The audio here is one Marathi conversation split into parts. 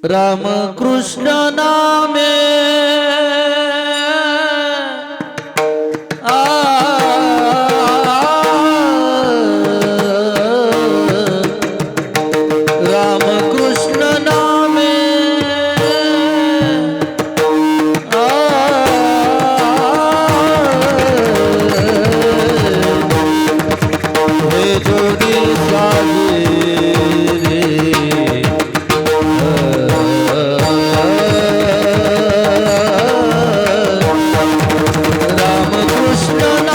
राम कृष्ण नामे राम कृष्ण नामे हे जोगी साजे राम कृष्ण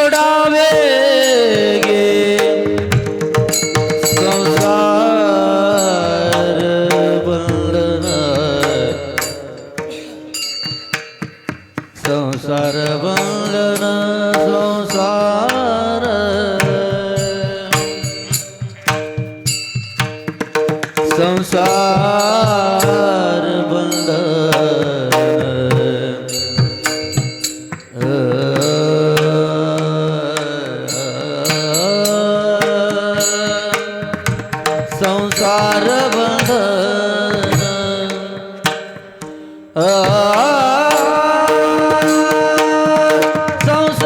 सोडावे गे संसार बंधन संसार बंधन संसार बंधन संसार बंधन संसार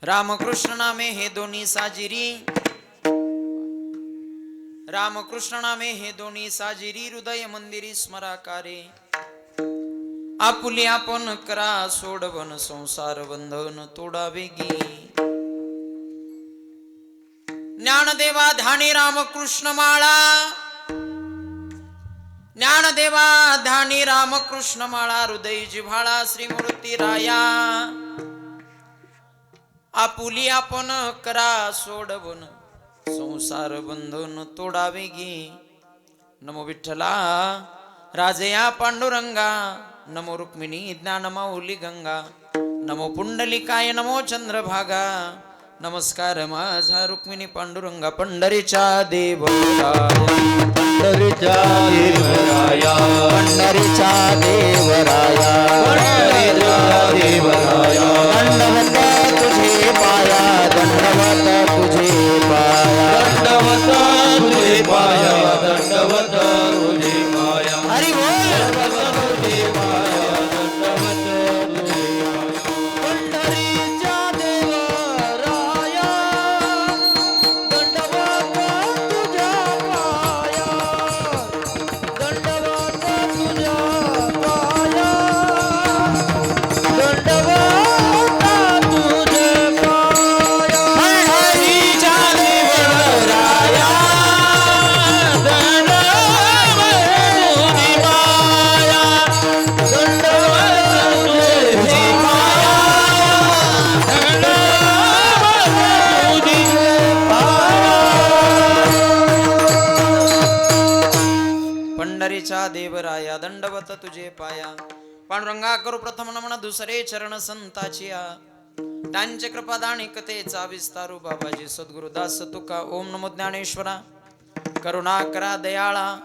रामकृष्ण नामे हे दोन्ही साजिरी, रामकृष्ण नामे हे दोन्ही साजिरी, हृदय मंदिरी स्मराकारे. आपुली आपण करा सोडवन, संसार बंधन तोडावे गी. ज्ञानदेवा ध्यानी रामकृष्ण माळा, ज्ञानदेवा ध्यानी रामकृष्ण माळा, हृदय जिव्हाळा श्री मूर्ती राया. आपुली आपण करा सोडवन, संसार बंधन तोडावे गी. नमो विठ्ठला राजया पांडुरंगा, नमो रुक्मिणी ज्ञान माऊली गंगा, नमो पुंडलिकाय नमो चंद्रभागा. नमस्कार माझा रुक्मिणी पांडुरंगा, पंढरीच्या देवराया, पंढरीच्या देवराया, पंढरीच्या देवराया, पंढरीच्या देवराया. दंडवत तुझे पाया, दंडवत तुझे पाया, दंडवत तुझे पाया, दंडवत तुझे पाया. हरी बोल. दंडवत तुझे पाया, दंडवत तुझे पाया. पंढरीच्या देवराया, दंडवत तुझ्या पाया, दंडवत तुझ्या पाया, दंडवत तुझे पाया. पंढरीच्या देवराया, पंढरीच्या देवराया, दंडवत तुझे पाया. पांडुरंगा करू प्रथम नमन, दुसरे चरण संताची. त्यांचे कृपादानी कथेचा विस्तारू, बाबाजी सद्गुरुदास तुका. ओम नमो ज्ञानेश्वरा, करुणा करा दयाळा,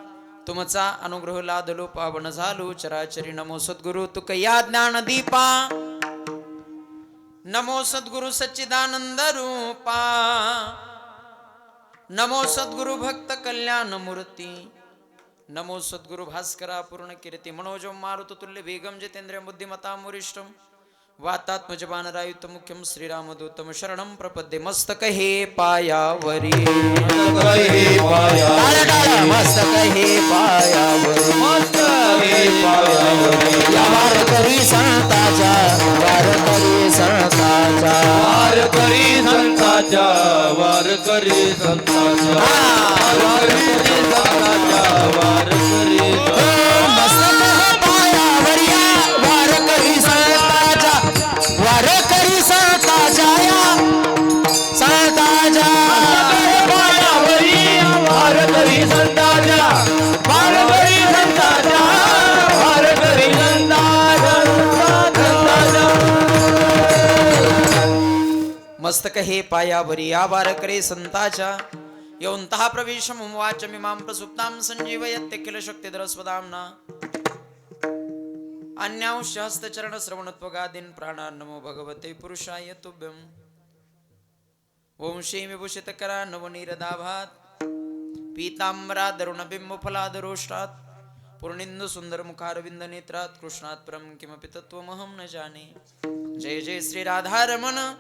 तुमचा अनुग्रह लादलो पावन झालो चराचरी. नमो सद्गुरु तुक या ज्ञान दीपा, नमो सद्गुरु सच्चिदानंद रूपा, नमो सद्गुरु भक्त कल्याण मूर्ती, नमो सद्गुरु भास्करा पूर्ण कीर्ती. मनोजम मारुत तुल्य वेगम जितेंद्रिय बुद्धिमता मुरिष्टम, वातात्मज बानरायुत मुख्यम श्रीरामदूतम शरणम प्रपद्ये. मस्तक हे पायावरी, मस्तक हे पायावरी, मस्तक हे पायावरी. या वारकरी संताच्या, वारकरी संताच्या, वारकरी संताच्या, वारकरी संताच्या, वारकरी संताच्या, वारकरी. मस्तक हे पायावरी, वारकरी संताच्या, वारकरी संताच्या, संताच्या पायावरी, वारकरी संताच्या, वारकरी संताच्या, वारकरी संताच्या, संताच्या. मस्तक हे पायावरी या वारकरी संताच्या, योंतः प्रवेशम वाचमिमां प्रसुप्तां संजीवयत्य किल शक्तिधर स्वदाम्ना. अन्यांश हस्तचरण श्रवणत्वगादीन् प्राणान् नमो भगवते पुरुषाय तुभ्यम्. ओम श्री विभूषितकरा नवनीरदाभात्, पीताम्बरादरुणबिम्बफलादरोष्टात्, पूर्णिन्दु सुंदर मुखारविंद नेत्रात्, कृष्णात् परं किमपि तत्त्वमहं न जाने. जय जय श्री राधारमण,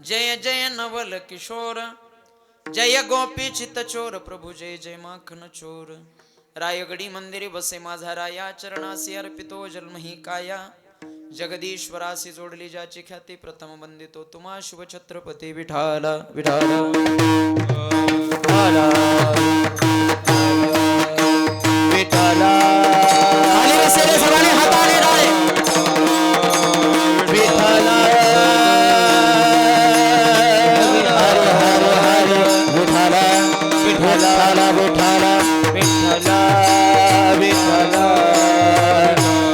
जय जय नवल किशोर, जय गोपी चित्त चोर, प्रभु जय जय माखन चोर. रायगडी मंदिरी बसे माझा राया, चरणासी अर्पितो जन्म ही काया. जगदीश्वरासी जोडली ज्याची ख्याती, प्रथम वंदितो तुम्हा शुभ छत्रपती विठाला विठाला. विठाला खाली बसलेले सर्वांनी हाताने डाळे. विठाला विठाला विठाला विठाला विठाला विठाला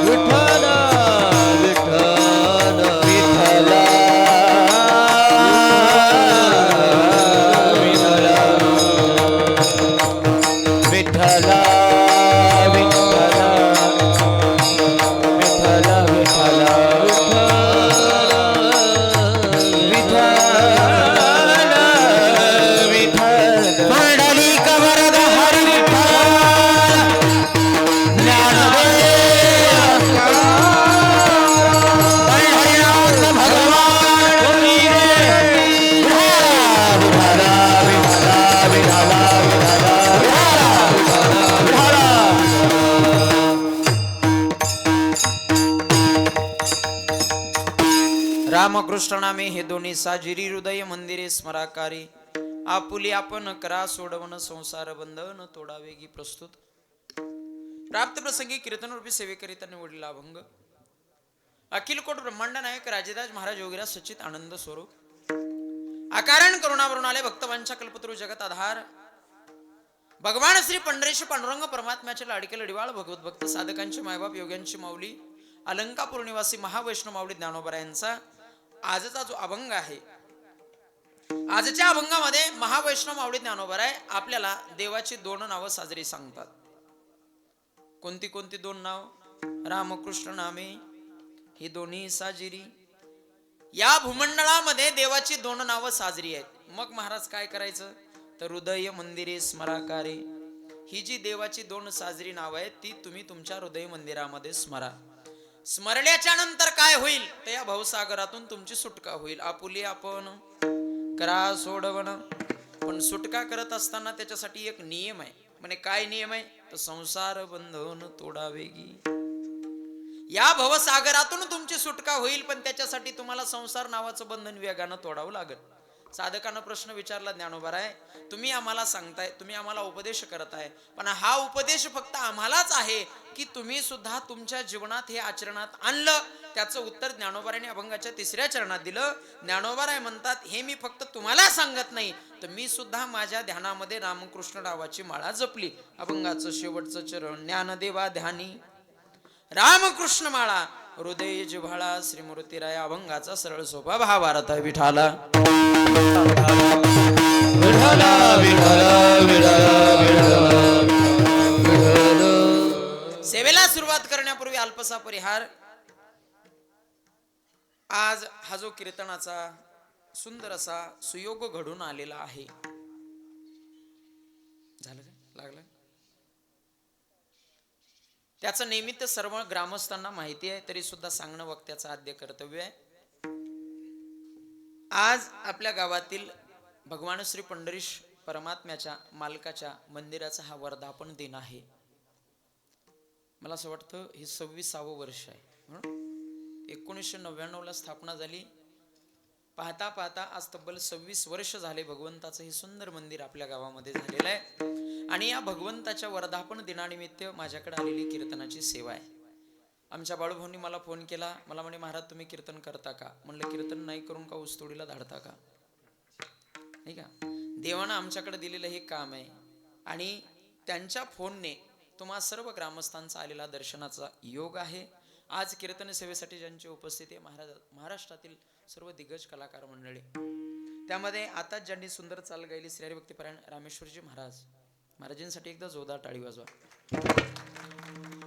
विठाला विठाला विठाला विठाला कृष्ण नामे हे दोन्ही साजिरी हृदय मंदिरे स्मराकारी आपुली आपण करा सोडवण संसार बंधन तोडावेगी प्रस्तुत प्राप्त प्रसंगी कीर्तन रूपी सेवेकरिता निवडलेला अभंग अखिल कोट ब्रह्मांड नायक राजेदाज महाराज योगीराज सचित आनंद स्वरूप अकारण करुणावरून आले भक्तवांच्या कल्पतरू जगत आधार भगवान श्री पंढरीश पांडुरंग परमात्म्याचे लाडके लढिवाळ भगवत भक्त साधकांचे मायबाप योग्यांची माऊली अलंकापूर निवासी महावैष्णव माऊली ज्ञानोबा यांचा आजचा जो अभंग आहे, आजच्या अभंगामध्ये महावैष्णव माऊली ज्ञानोबा आपल्याला देवाची दोन नावं साजरी सांगतात. कोणती कोणती दोन नाव? रामकृष्ण नामे ही दोन्ही साजिरी. या भूमंडळामध्ये देवाची दोन नावं साजरी आहेत. मग महाराज काय करायचं तर हृदय मंदिरे स्मराकारे, ही जी देवाची दोन साजरी नावं आहेत ती तुम्ही तुमच्या हृदय मंदिरामध्ये स्मरा. स्मरल्याच्या नंतर काय होईल तर या भवसागरातून तुमची सुटका होईल. आपुली आपण करा सोडवण. पण सुटका करत असताना त्याच्यासाठी एक नियम आहे. म्हणजे काय नियम आहे तर संसार बंधन तोडावेगी. या भवसागरातून तुमची सुटका होईल पण त्याच्यासाठी तुम्हाला संसार नावाचं बंधन वेगानं तोडावं लागेल. साधकांना प्रश्न विचारला ज्ञानोबा तुम्ही आम्हाला सांगताय, तुम्ही आम्हाला उपदेश करताय, पण हा उपदेश फक्त आम्हालाच आहे की तुम्ही सुद्धा तुमच्या जीवनात हे आचरणात आणलं? त्याचं उत्तर ज्ञानोबाराने अभंगाच्या 3ऱ्या चरणात दिलं. ज्ञानोबाराय म्हणतात हे मी फक्त तुम्हाला सांगत नाही तर मी सुद्धा माझ्या ध्यानामध्ये रामकृष्ण नावाची माळा जपली. अभंगाचं शेवटचं चरण ज्ञानदेवा ध्यानी रामकृष्ण माळा हृदय जिव्हाळा श्रीमूर्तीराय. अभंगाचा सरळ सोपा भावार्थ विठाला विठाला विठाला विठाला. सेवेला सुरुवात करण्यापूर्वी अल्पसा परिहार. आज हा जो कीर्तनाचा सुंदर असा सुयोग घडून आलेला आहे. झालं का? लागलं? त्याचं निमित्त सर्व ग्रामस्थांना माहिती आहे तरी सुद्धा सांगणं वक्त्याचं आद्य कर्तव्य आहे. आज आपल्या गावातील भगवान श्री पंढरीश परमात्म्याच्या मालकाच्या मंदिराचा हा वर्धापन दिन आहे. मला असं वाटतं हे 26वे वर्ष आहे. 1999 ला स्थापना झाली. पाहता पाहता आज तब्बल 26 वर्ष झाले भगवंताचं हे सुंदर मंदिर आपल्या गावामध्ये झालेलं आहे. आणि या भगवंताच्या वर्धापन दिनानिमित्त माझ्याकडे आलेली कीर्तनाची सेवा आहे. आमच्या बाळूभाऊंनी मला फोन केला. मला म्हणे महाराज तुम्ही कीर्तन करता का? म्हणलं कीर्तन नाही करून का ऊसतोडीला धाडता का? नाही का? देवानं आमच्याकडे दिलेलं हे काम आहे. आणि त्यांच्या फोनने तुम्हा सर्व ग्रामस्थांचा आलेला दर्शनाचा योग आहे. आज कीर्तन सेवेसाठी ज्यांची उपस्थिती आहे महाराष्ट्रातील सर्व दिग्गज कलाकार मंडळी, त्यामध्ये आता ज्यांनी सुंदर चाल गायली श्री हरिभक्तीपरायण रामेश्वरजी महाराजांसाठी एकदा जोरदार टाळी वाजवा.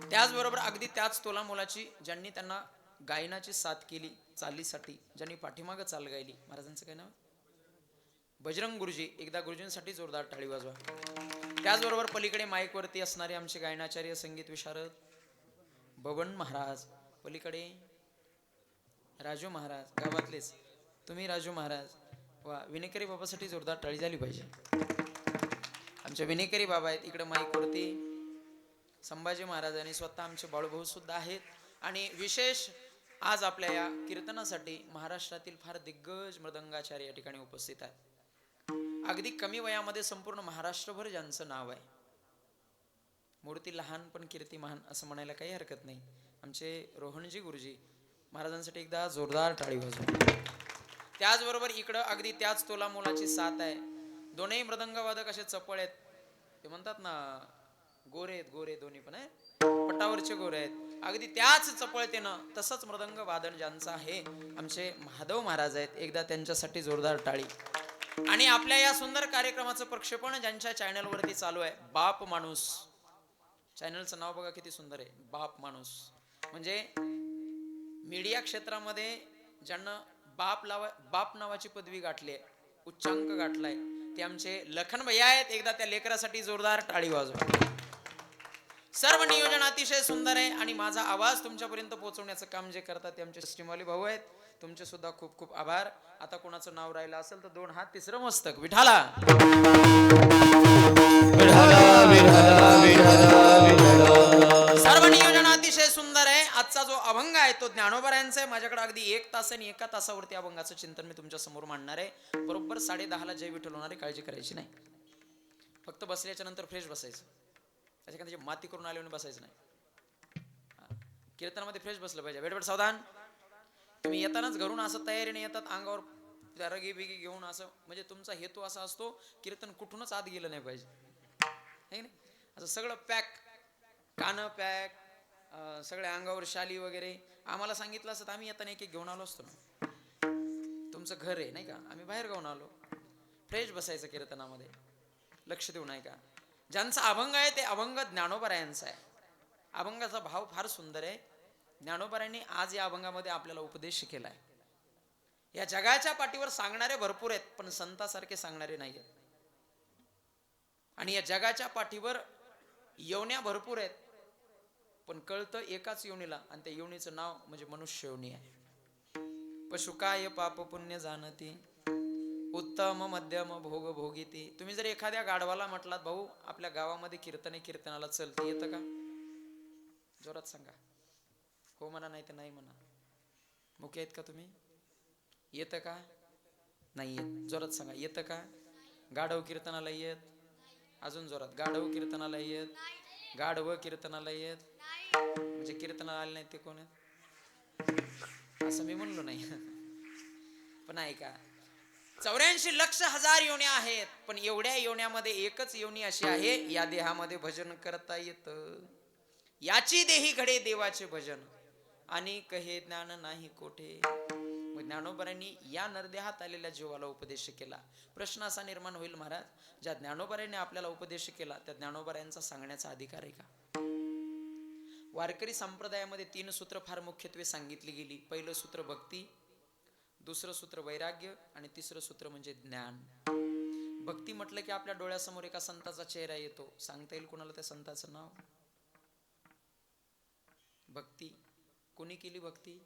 त्याचबरोबर अगदी त्याच तोला मोलाची ज्यांनी त्यांना गायनाची साथ केली चालीसाठी, ज्यांनी पाठीमागं चाल गायली, महाराजांचं काय नाव? बजरंग गुरुजी. एकदा गुरुजींसाठी जोरदार टाळी वाजवा. त्याचबरोबर पलीकडे माईकवरती असणारे आमचे गायनाचार्य संगीत विशारद बबन महाराज, पलीकडे राजू महाराज, गावातलेच तुम्ही राजू महाराज. वा, विनेकरी बाबासाठी जोरदार टाळी झाली पाहिजे. आमचे विनेकरी बाबा आहेत. इकडे माईकवरती संभाजी महाराज आणि स्वतः आमचे बाळूभाऊ सुद्धा आहेत. आणि विशेष आज आपल्या या कीर्तनासाठी महाराष्ट्रातील फार दिग्गज मृदंगाचार्य या ठिकाणी उपस्थित आहेत. अगदी कमी वयामध्ये संपूर्ण महाराष्ट्रभर ज्यांचं नाव आहे. मूर्ती लहान पण कीर्ती महान असं म्हणायला काही हरकत नाही. आमचे रोहनजी गुरुजी महाराजांसाठी एकदा जोरदार टाळी वाजवा. त्याचबरोबर इकडं अगदी त्याच तोला मोलाची साथ आहे. दोन्ही मृदंगवादक असे चपळ आहेत. ते म्हणतात ना गोरे आहेत, गोरे दोन्ही पण आहेत, पटावरचे गोरे आहेत. अगदी त्याच चपळतेनं तसंच मृदंग वादन ज्यांचं आहे आमचे महादेव महाराज आहेत. एकदा त्यांच्यासाठी जोरदार टाळी. आणि आपल्या या सुंदर कार्यक्रमाचं प्रक्षेपण ज्यांच्या चॅनलवरती चालू आहे, बाप माणूस चॅनलचं नाव बघा किती सुंदर आहे, बाप माणूस. म्हणजे मीडिया क्षेत्रामध्ये ज्यांना बाप नावाची पदवी गाठली आहे, उच्चांक गाठलाय, ते आमचे लखन भैया आहेत. एकदा त्या लेकरासाठी जोरदार टाळी वाजवा. सर्व नियोजन अतिशय सुंदर आहे. आणि माझा आवाज तुमच्यापर्यंत पोहोचवण्याचं काम जे करतात ते आमचे सिस्टीमवाले भाऊ आहेत. तुमचे सुद्धा खूप खूप आभार. आता कोणाचं नाव राहिलं असेल तर 2 हात 3रं मस्तक. विठाला सर्व नियोजन अतिशय सुंदर आहे. आजचा आजचा जो अभंग आहे तो ज्ञानोबरायांचा आहे. माझ्याकडे अगदी 1 तास आणि 1 तासावरती अभंगाचं चिंतन मी तुमच्या समोर मांडणार आहे. बरोबर 10:30 जय विठ्ठल होणार आहे, काळजी करायची नाही. फक्त बसल्याच्या नंतर फ्रेश बसायचं, त्याच्या माती करून आले बसायचं नाही. कीर्तनामध्ये फ्रेश बसलं पाहिजे. वेटवेट सावधान. तुम्ही येतानाच घरून असं तयारीने येतात, अंगावर रगी बिगी घेऊन असं, म्हणजे तुमचा हेतू असा असतो कीर्तन कुठूनच आत गेलं नाही पाहिजे, है नाही? असं सगळं पॅक, कानं पॅक, सगळ्या अंगावर शाली वगैरे. आम्हाला सांगितलं असतं आम्ही येताना एक एक घेऊन आलो असतो ना. तुमचं घर आहे नाही का, आम्ही बाहेर गाऊन आलो. फ्रेश बसायचं कीर्तनामध्ये, लक्ष देऊ नाही का. ज्यांचा अभंग आहे ते अभंग ज्ञानोबरायांचा आहे. अभंगाचा भाव फार सुंदर आहे. ज्ञानोबरायांनी आज या अभंगामध्ये आपल्याला उपदेश केलाय. या जगाच्या पाठीवर सांगणारे भरपूर आहेत, पण संतासारखे सांगणारे नाही आहेत. आणि या जगाच्या पाठीवर योन्या भरपूर आहेत, पण कळतं एकाच योनीला, आणि त्या योनीचं नाव म्हणजे मनुष्य योनी आहे. पशुकाय पाप पुण्य जाणती, उत्तम मध्यम भोग भोगिती. तुम्ही जर एखाद्या गाढवाला म्हटलात भाऊ आपल्या गावामध्ये कीर्तनाला चलते, येतं का? जोरात सांगा. हो म्हणा, नाही तर नाही म्हणा. मुके आहेत का तुम्ही? येतं का? नाही येत. जोरात सांगा, येतं का? गाढव कीर्तनाला येत? अजून जोरात. गाढव कीर्तनाला येत? गाढव कीर्तनाला येत? म्हणजे कीर्तनाला आले नाही ते कोण आहेत असं मी म्हणलो नाही. पण ऐका, 84 लक्ष हजार योन्या आहेत, पण एवढ्या योन्यामध्ये एकच योनी अशी आहे, या देहामध्ये भजन करता येतं. याची देही घडे देवाचे भजन, आणि कहे ज्ञान नाही कोठे. मग ज्ञानोबरांनी या नरदेहात आलेल्या जीवाला उपदेश केला. प्रश्न असा निर्माण होईल, महाराज ज्या ज्ञानोबरांनी आपल्याला उपदेश केला त्या ज्ञानोबरांचा सांगण्याचा अधिकार आहे का? वारकरी संप्रदायामध्ये 3 सूत्र फार मुख्यत्वे सांगितली गेली. पहिलं सूत्र भक्ती, दुसरं सूत्र वैराग्य, आणि तिसरं सूत्र म्हणजे ज्ञान. भक्ती म्हटलं की आपल्या डोळ्यासमोर एका संताचा चेहरा येतो. सांगता येईल कोणाला त्या संताचं नाव? भक्ती कोणी केली? भक्ती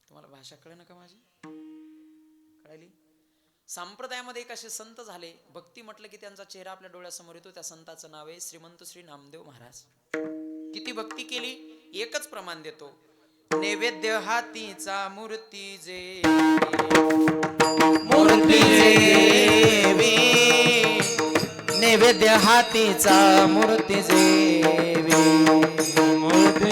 तुम्हाला भाषा कळे ना का माझी? कळाली? संप्रदायामध्ये एक असे संत झाले, भक्ती म्हटलं की त्यांचा चेहरा आपल्या डोळ्यासमोर येतो. त्या संताचं नाव आहे श्रीमंत श्री नामदेव महाराज. किती भक्ती केली? एकच प्रमाण देतो. नैवेद्य हातीचा मूर्ती जे, मूर्ती जेवी, नैवेद्य हातीचा मूर्ती जेवी, मूर्ती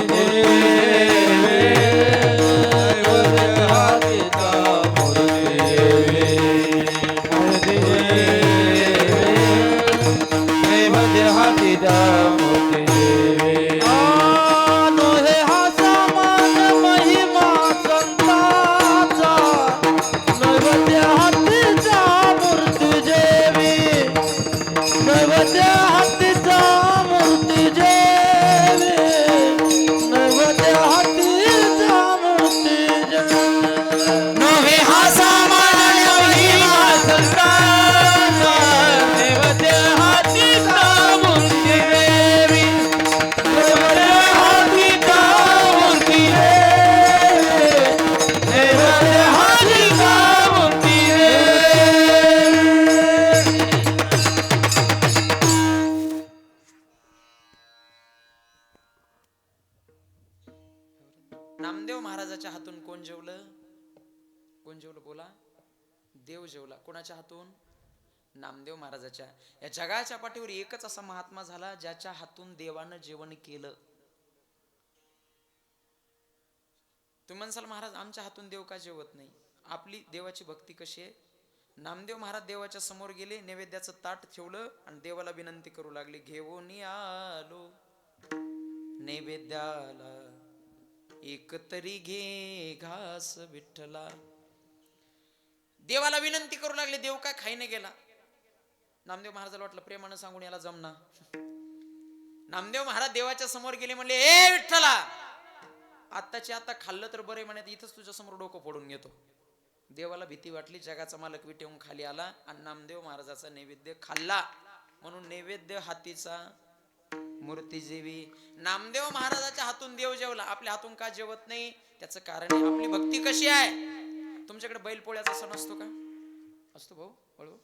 नामदेव महाराजाच्या हातून कोण जेवलं? कोण जेवलं बोला? देव जेवला. कोणाच्या हातून? नामदेव महाराजाच्या. या जगाच्या पाठीवर एकच असा महात्मा झाला ज्याच्या हातून देवानं जेवण केलं. तुम्ही म्हणसाल महाराज आमच्या हातून देव का जेवत नाही? आपली देवाची भक्ती कशी आहे? नामदेव महाराज देवाच्या समोर गेले, नैवेद्याचं ताट ठेवलं आणि देवाला विनंती करू लागले, घेऊन आलो नैवेद्याला एक तरी घे घास विठ्ठला. देवाला विनंती करू लागले. देव काय खाईने गेला. नामदेव महाराजाला वाटलं प्रेमानं सांगून याला जमना. नामदेव महाराज देवाच्या समोर गेले, म्हणले ए विठ्ठला, आत्ताची आता खाल्लं तर बरे, म्हणत इथंच तुझ्या समोर डोकं फोडून घेतो. देवाला भीती वाटली. जगाचा मालक विटेवून खाली आला आणि नामदेव महाराजाचा नैवेद्य खाल्ला. म्हणून नैवेद्य हातीचा मूर्ती जेवी. नामदेव महाराजाच्या हातून देव जेवला, आपल्या हातून का जेवत नाही? त्याचं कारण आहे आपली भक्ती कशी आहे. तुमच्याकडे बैलपोळ्याचा सण असतो का? असतो भाऊ? हळू.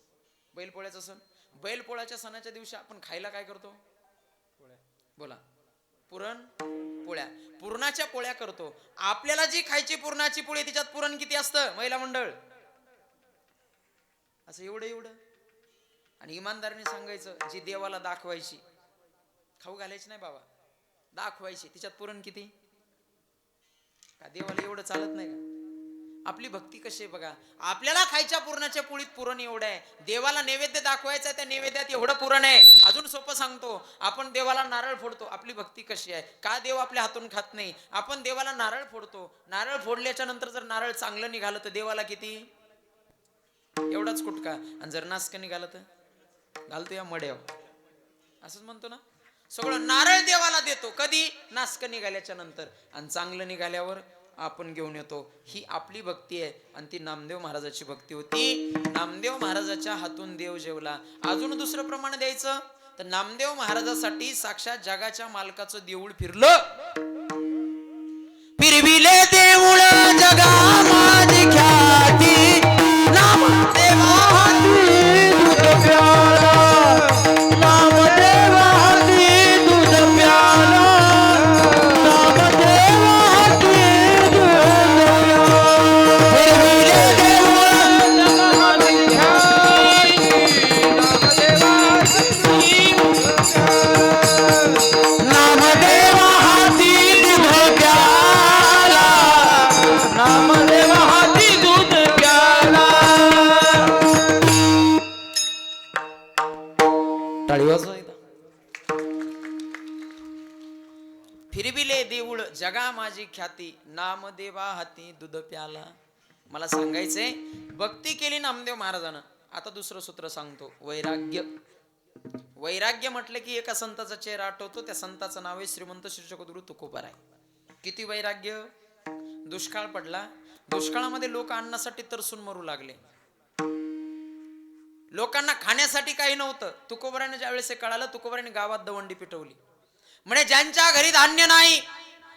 बैलपोळ्याचा सण. बैलपोळ्याच्या सणाच्या दिवशी आपण खायला काय करतो? बोला. पुरण पोळ्या. पुरणाच्या पोळ्या करतो. आपल्याला जी खायची पुरणाची पोळी तिच्यात पुरण किती असतं महिला मंडळ? असं एवढं एवढं. आणि इमानदारीने सांगायचं, जी देवाला दाखवायची, खाऊ घालायची नाही बाबा, दाखवायची, तिच्यात पुरण किती? का देवाला एवढं चालत नाही का? आपली भक्ती कशी आहे बघा. आपल्याला खायच्या पुरणाच्या पोळीत पुरण एवढं आहे, देवाला नैवेद्य दाखवायचा, त्या नैवेद्यात एवढं पुरण आहे. अजून सोपं सांगतो, आपण देवाला नारळ फोडतो. आपली भक्ती कशी आहे? का देव आपल्या हातून खात नाही? आपण देवाला नारळ फोडतो. नारळ फोडल्याच्या नंतर जर नारळ चांगलं निघालं तर देवाला किती? एवढाच कुटका. आणि जर नासकं निघालं तर घालतो या मड्यावर. असंच म्हणतो ना. सगळं नारळ देवाला देतो कधी? नासकं निघाल्याच्या नंतर. आणि चांगलं निघाल्यावर आपण घेऊन येतो. ही आपली भक्ती आहे. आणि ती नामदेव महाराजाची भक्ती होती. नामदेव महाराजाच्या हातून देव जेवला. अजून दुसरं प्रमाण द्यायचं तर नामदेव महाराजासाठी साक्षात जगाच्या मालकाचं देऊळ फिरलं. फिरविले देऊळ जगा माझी ख्याती, नामदेवा हाती दूध प्याला, नामदेवा हाती दूध प्याला, नामदेवा हाती दूध प्याला. फिरविले देऊळ जगा माझी ख्याती, नामदेवा हाती नामदेवा हाती दूध प्याला, नामदेवा हाती दूध प्याला. टाळी वाजवा एकदा. फिरविले देऊळ जगा माझी ख्याती, नामदेवा हाती दूध प्याला. मला सांगायचंय, भक्ती केली नामदेव महाराजानं. आता दुसरं सूत्र सांगतो, वैराग्य. वैराग्य म्हटलं की एका संताचा चेहरा आठवतो. त्या संताचं नाव आहे श्रीमंत श्री जगद्गुरु तुकोबाराय. किती वैराग्य. दुष्काळ पडला. दुष्काळामध्ये लोक अन्नासाठी तरसून मरू लागले. लोकांना खाण्यासाठी काही नव्हतं. तुकोबारायनं ज्यावेळेस हे कळालं, तुकोबारायने गावात दवंडी पिटवली. म्हणजे ज्यांच्या घरी धान्य नाही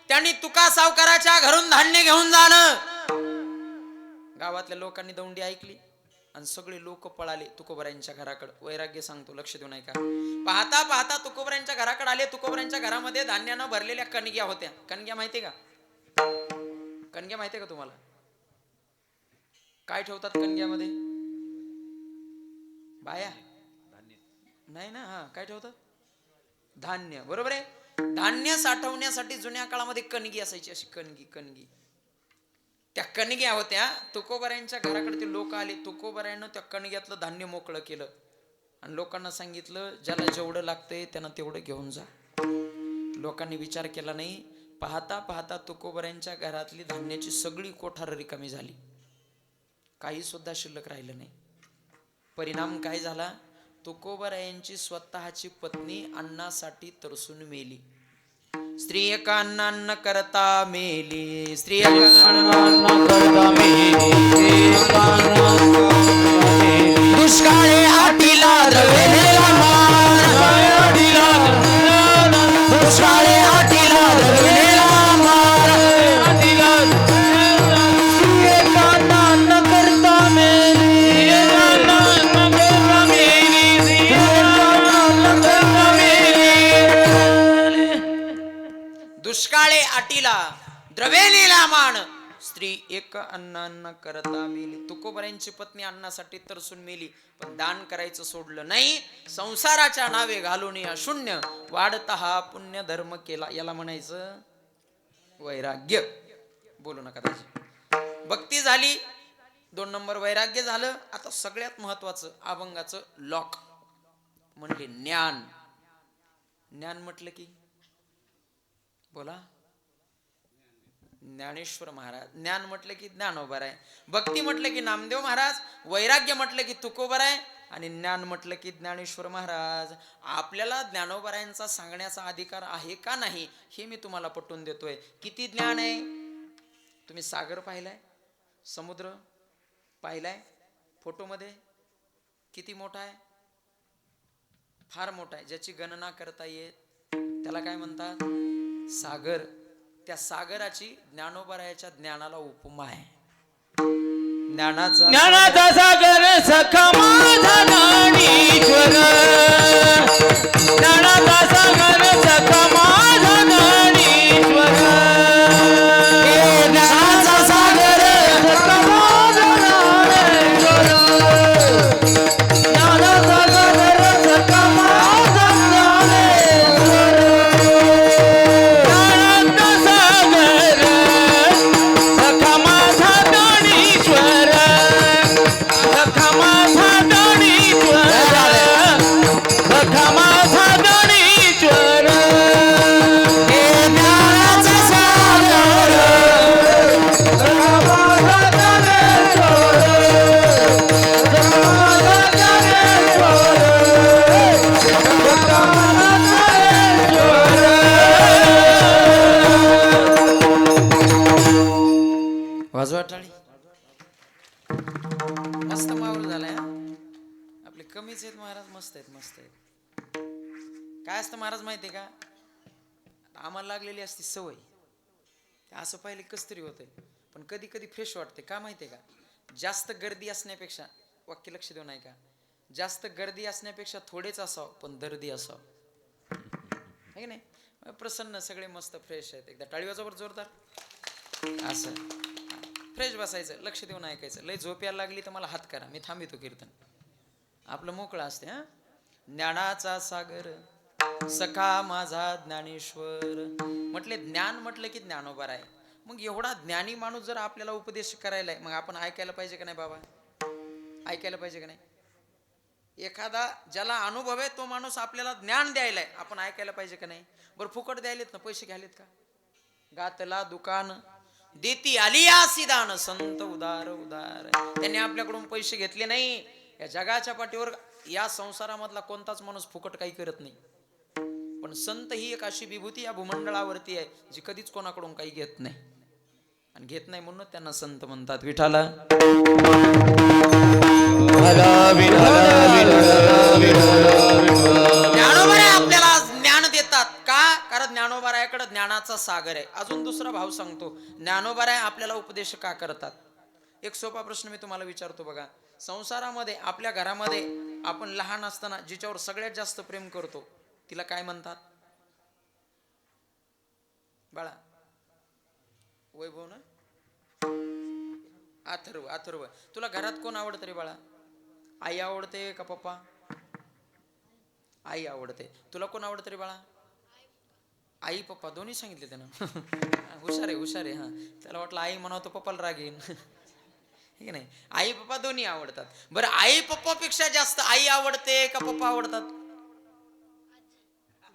त्यांनी तुका सावकाराच्या घरून धान्य घेऊन जाणं. गावातल्या लोकांनी दवंडी ऐकली आणि सगळे लोक पळाले तुकोबारायांच्या घराकडे. वैराग्य सांगतो, लक्ष देऊ नका. पाहता पाहता तुकोबारायांच्या घराकडे आले. तुकोबारायांच्या घरामध्ये धान्यानं भरलेल्या कणग्या होत्या. कणग्या माहितीये का? कणग्या माहितीये का तुम्हाला? काय ठेवतात कणग्यामध्ये? बाया नाही ना. हा, काय ठेवतात? धान्य. बरोबर आहे. धान्य साठवण्यासाठी जुन्या काळामध्ये कणगी असायची. अशी कणगी कणगी. त्या कणग्या होत्या. तुकोबारायांच्या घराकडे ते लोक आले. तुकोबारायानं त्या कणग्यातलं धान्य मोकळं केलं आणि लोकांना सांगितलं, ज्याला जेवढं लागतंय त्यांना तेवढं घेऊन जा. लोकांनी विचार केला नाही. पाहता पाहता तुकोबारायांच्या घरातली धान्याची सगळी कोठार रिकामी झाली. काही सुद्धा शिल्लक राहिलं नाही. परिणाम काय झाला? तुकोबारायांची स्वतःची पत्नी अन्नासाठी तरसून मेली. स्त्री एका अन्नान्न करता मेली. स्त्री एका अन्नान्न करता मेली. दुष्काळे आटीला द्रवेला मान, दुष्काळे आटीला द्रवेला मान, स्त्री एका अन्नान्न करता मेली. दुष्काळे आटीला द्रवेलीला मान, स्त्री एक अन्नान्न करता मेली. तुकोबारायांची पत्नी अन्नासाठी तरसून मेली, पण दान करायचं सोडलं नाही. संसाराच्या नावे घालून या शून्य वाढता हा पुण्य धर्म केला. याला म्हणायचं वैराग्य. बोलू नका त्याची. भक्ती झाली. 2 नंबर वैराग्य झालं. आता सगळ्यात महत्वाचं अभंगाचं लॉक म्हणजे ज्ञान. ज्ञान म्हटलं की बोला ज्ञानेश्वर महाराज. ज्ञान म्हटलं की ज्ञानोबाराय. भक्ती म्हटलं की नामदेव महाराज. वैराग्य म्हटलं की तुकोबाराय. आणि ज्ञान म्हटलं की ज्ञानेश्वर महाराज. आपल्याला ज्ञानोबारायांचा सांगण्याचा अधिकार आहे का नाही हे मी तुम्हाला पटवून देतोय. किती ज्ञान आहे? तुम्ही सागर पाहिलाय? समुद्र पाहिलाय? फोटोमध्ये किती मोठा आहे? फार मोठा आहे. ज्याची गणना करता येत त्याला काय म्हणतात? सागर. त्या सागराची ज्ञानोबारायाच्या ज्ञानाला उपमा आहे. ज्ञानाचा सागर सखा माझा ज्ञानेश्वर ज्ञानाचा सागर सखा माझा ज्ञानेश्वर ज्ञानाचा सागर सखा माझा ज्ञानेश्वर ज्ञानाचा सागर सखा माझा ज्ञानेश्वर ज्ञानाचा सागर सखा माझा ज्ञानेश्वर सखा माझा ज्ञानेश्वर सखा माझा ज्ञानेश्वर हे ज्ञानाचा सागर सखा माझा ज्ञानेश्वर सखा माझा ज्ञानेश्वर सखा माझा ज्ञानेश्वर. वाजवा टाळी. मस्त माहोल झालाय हा. आपले कमीच आहेत महाराज, मस्त आहेत मस्त आहेत. काय असतं महाराज माहितीये का, आम्हाला लागलेली असती सवय, असं पाहिले कस तरी होतंय, पण कधी कधी फ्रेश वाटते. का माहितीये का, जास्त गर्दी असण्यापेक्षा, वाक्य लक्ष देऊन ऐका, जास्त गर्दी असण्यापेक्षा थोडेच असावं पण दर्दी असावं, है की नाही. प्रसन्न सगळे मस्त फ्रेश आहेत. एकदा टाळी वाजवा बरं जोरदार. असं फ्रेश बसायचं, लक्ष देऊन ऐकायचं. लय झोप यायला लागली तर मला हात करा, मी थांबितो कीर्तन, आपलं मोकळं असते. हा, ज्ञानाचा सागर सखा माझा ज्ञानेश्वर. म्हटले ज्ञान म्हटलं की ज्ञानोबा आहे. मग एवढा ज्ञानी माणूस जर आपल्याला उपदेश करायला आहे, मग आपण ऐकायला पाहिजे का नाही बाबा, ऐकायला पाहिजे का नाही. एखादा ज्याला अनुभव आहे तो माणूस आपल्याला ज्ञान द्यायलाय, आपण ऐकायला पाहिजे का नाही. बरं फुकट द्यायलेत ना, पैसे घ्यालेत का. गातला दुकान देती आलिया सिदान संत उदार उदार. त्यांनी आपल्याकडून पैसे घेतले नाही. या जगाच्या पाठीवर या संसारामधला कोणताच माणूस फुकट काही करत नाही, पण संत ही एक अशी विभूती या भूमंडळावरती आहे जी कधीच कोणाकडून काही घेत नाही, आणि घेत नाही म्हणून त्यांना संत म्हणतात. विठाला ज्ञानोबा आपल्याला ज्ञान देतात का, कारण ज्ञानोबारायाकडे ज्ञानाचा सागर आहे. अजून दुसरा भाव सांगतो, ज्ञानोबाराय आपल्याला उपदेश का करतात. एक सोपा प्रश्न मी तुम्हाला विचारतो बघा. संसारामध्ये आपल्या घरामध्ये आपण लहान असताना जिच्यावर सगळ्यात जास्त प्रेम करतो तिला काय म्हणतात बाळा. वैभव ना, अथर्व. अथर्व, तुला घरात कोण आवडतं रे बाळा. आई आवडते का पप्पा. आई आवडते. तुला कोण आवडतं रे बाळा. आई पप्पा दोन्ही सांगितले त्यानं. हुशार आहे हुशार आहे. हा, त्याला वाटलं आई म्हणावं तर पप्पाला राग येईन. ठीक नाही, आई पप्पा दोन्ही आवडतात. बरं आई पप्पा पेक्षा जास्त आई आवडते का पप्पा आवडतात.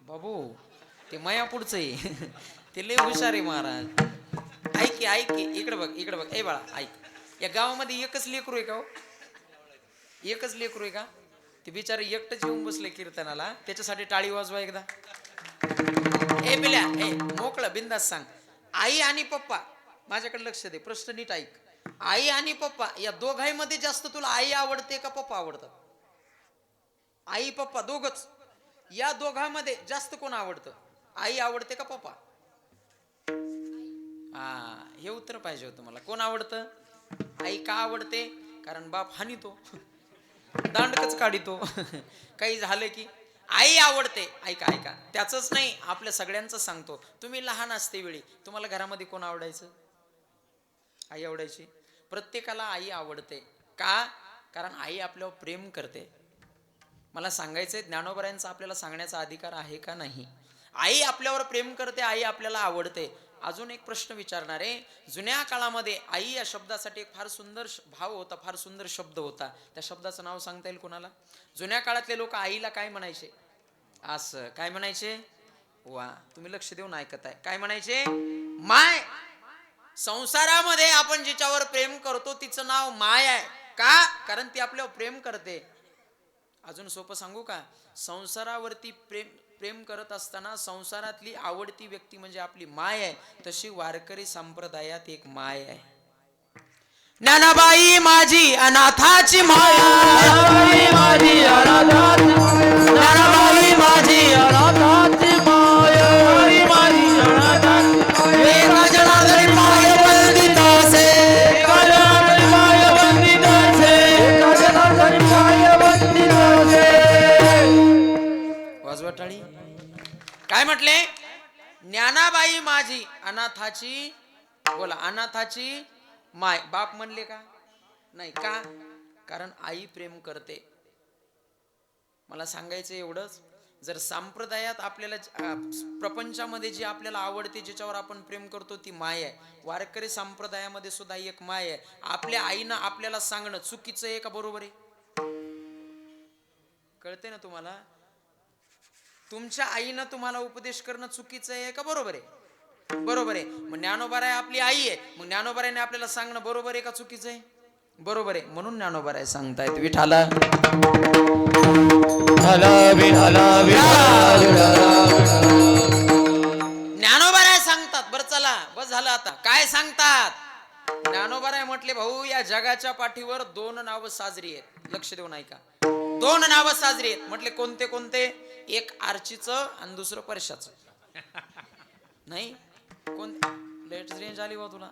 बाबू ते माया पुढचं आहे. ते लय हुशार आहे महाराज. ऐक ऐक इकडे बघ इकडे बघ. ए बाळा ऐक, या गावामध्ये एकच लेकरू आहे का हो. एकच लेकरू आहे का. ते बिचारे एकटंच येऊन बसले कीर्तनाला, त्याच्यासाठी टाळी वाजवा एकदा. ए बिल्या, ए मोकळं बिंदास सांग. आई आणि पप्पा, माझ्याकडे लक्ष दे, प्रश्न नीट ऐक. आई आणि पप्पा या दोघांमध्ये जास्त तुला आई आवडते का पप्पा आवडतात. आई पप्पा दोघच, या दोघांमध्ये जास्त कोण आवडतं. आई आवडते का पप्पा. हा, हे उत्तर पाहिजे होतं मला. कोण आवडतं. आई का आवडते, कारण बाप हानितो, दांडकच काढितो. काही झालं की आई आवडते. ऐका ऐका, त्याचंच नाही आपल्या सगळ्यांचं सांगतो. तुम्ही लहान असते वेळी तुम्हाला घरामध्ये कोण आवडायचं. आई आवडायची. प्रत्येकाला आई आवडते का, कारण आई आपल्यावर प्रेम करते. मला सांगायचंय, ज्ञानोबरायांचा आपल्याला सांगण्याचा अधिकार आहे का नाही. आई आपल्यावर प्रेम करते, आई आपल्याला आवडते. अजून एक प्रश्न विचारणार आहे. जुन्या काळामध्ये आई या शब्दासाठी एक फार सुंदर भाव होता, फार सुंदर शब्द होता. त्या शब्दाचं नाव सांगता येईल कोणाला. जुन्या काळातले लोक आईला काय म्हणायचे. असं काय म्हणायचे. वा, तुम्ही लक्ष देऊन ऐकत आहे. काय म्हणायचे. माय. संसारामध्ये आपण जिच्यावर प्रेम करतो तिचं नाव माय आहे. का, कारण ती आपल्यावर प्रेम करते. अजून सोपं सांगू का. संसारावरती प्रेम करत असताना संसारातली आवडती व्यक्ती म्हणजे आपली माय आहे. तशी वारकरी संप्रदायात एक माय आहे. ज्ञानाबाई माझी अनाथाची माया. ज्ञानाबाई माझी अनाथाची माया. एका जनार्दनी पाय वंदित असे. काय म्हटले? ज्ञानाबाई माझी अनाथाची, बोला, अनाथाची माय. बाप म्हणले का? नाही. का? कारण आई प्रेम करते. मला सांगायचं एवढंच, जर संप्रदायात आपल्याला प्रपंचामध्ये जी आपल्याला आवडते, ज्याच्यावर आपण प्रेम करतो, ती माय आहे. वारकरी संप्रदायामध्ये सुद्धा एक माय आहे. आपल्या आईनं आपल्याला सांगणं चुकीचं आहे का बरोबर आहे? कळते ना तुम्हाला? तुमच्या आईनं तुम्हाला उपदेश करणं चुकीचं आहे का बरोबर आहे? बरोबर आहे. मग ज्ञानोबाराय आपली आई आहे, मग ज्ञानोबारायने आपल्याला सांगणं बरोबर आहे का चुकीचं आहे? बरोबर आहे. म्हणून ज्ञानोबाराय सांगतायत विठाला, ज्ञानोबाराय सांगतात. बरं चला, बस झालं आता. काय सांगतात? ज्ञानोबाराय म्हटले, भाऊ, या जगाच्या पाठीवर 2 नावं साजरी आहेत. लक्ष देऊन ऐका. 2 नावं साजरी आहेत. म्हटले कोणते कोणते? एक आर्चीचं आणि दुसरं परशाचं. नाही कोण? लाईट रेंज आली बा तुला?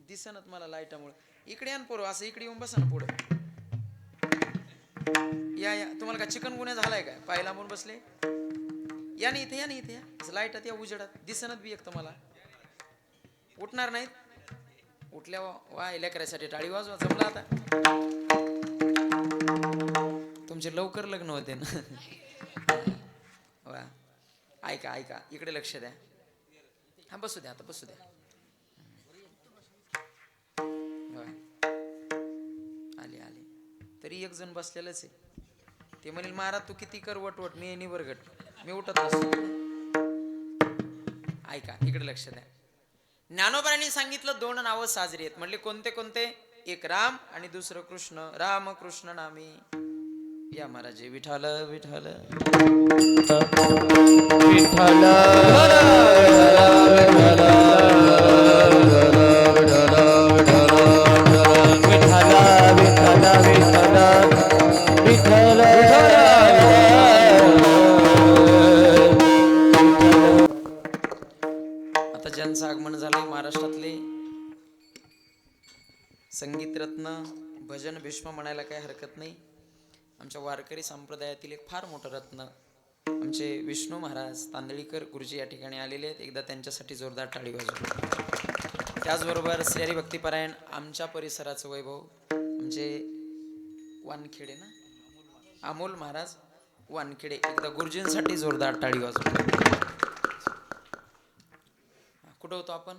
दिसनत मला लाईटामुळे. इकडे या पोरं, असं इकडे येऊन बसा ना पुढं. या या. तुम्हाला का चिकन गुन्हा झालाय काय? पाहिला म्हणून बसले. या नाही इथे, या नाही इथे, या लाईटात, या उजेडात. दिसनत बी एक तर मला. उठणार नाहीत? उठल्या वा लेकरासाठी टाळी वाजवा. जमला आता. तुमचे लवकर लग्न होते ना. वा. ऐका ऐका, इकडे लक्ष द्या. हा बसू द्या, आता बसू द्या. आले आले. तरी एक जण बसलेलंच आहे. ते म्हणेल, महाराज तू किती कर वटवट, मी येणी वरगट, मी उठत नसतो. ऐका, इकडे लक्ष द्या. ज्ञानोबांनी सांगितलं 2 नावं साजरी आहेत. म्हणले कोणते कोणते? एक राम आणि दुसरं कृष्ण. राम कृष्ण नामी. या महाराज. विठाल विठाल विठ्ठल आता ज्यांचं आगमन झालंय महाराष्ट्रातले संगीत रत्न, भजन भीष्म म्हणायला काही हरकत नाही. आमच्या वारकरी संप्रदायातील एक फार मोठं रत्न आमचे विष्णू महाराज तांदळीकर गुरुजी या ठिकाणी आलेले आहेत. एकदा त्यांच्यासाठी जोरदार टाळी वाजवा. त्याचबरोबर श्री भक्तिपरायण आमच्या परिसराचं वैभव आमचे वानखेडे ना, अमोल महाराज वानखेडे, एकदा गुरुजींसाठी जोरदार टाळी वाजवा. कुठं होतो आपण?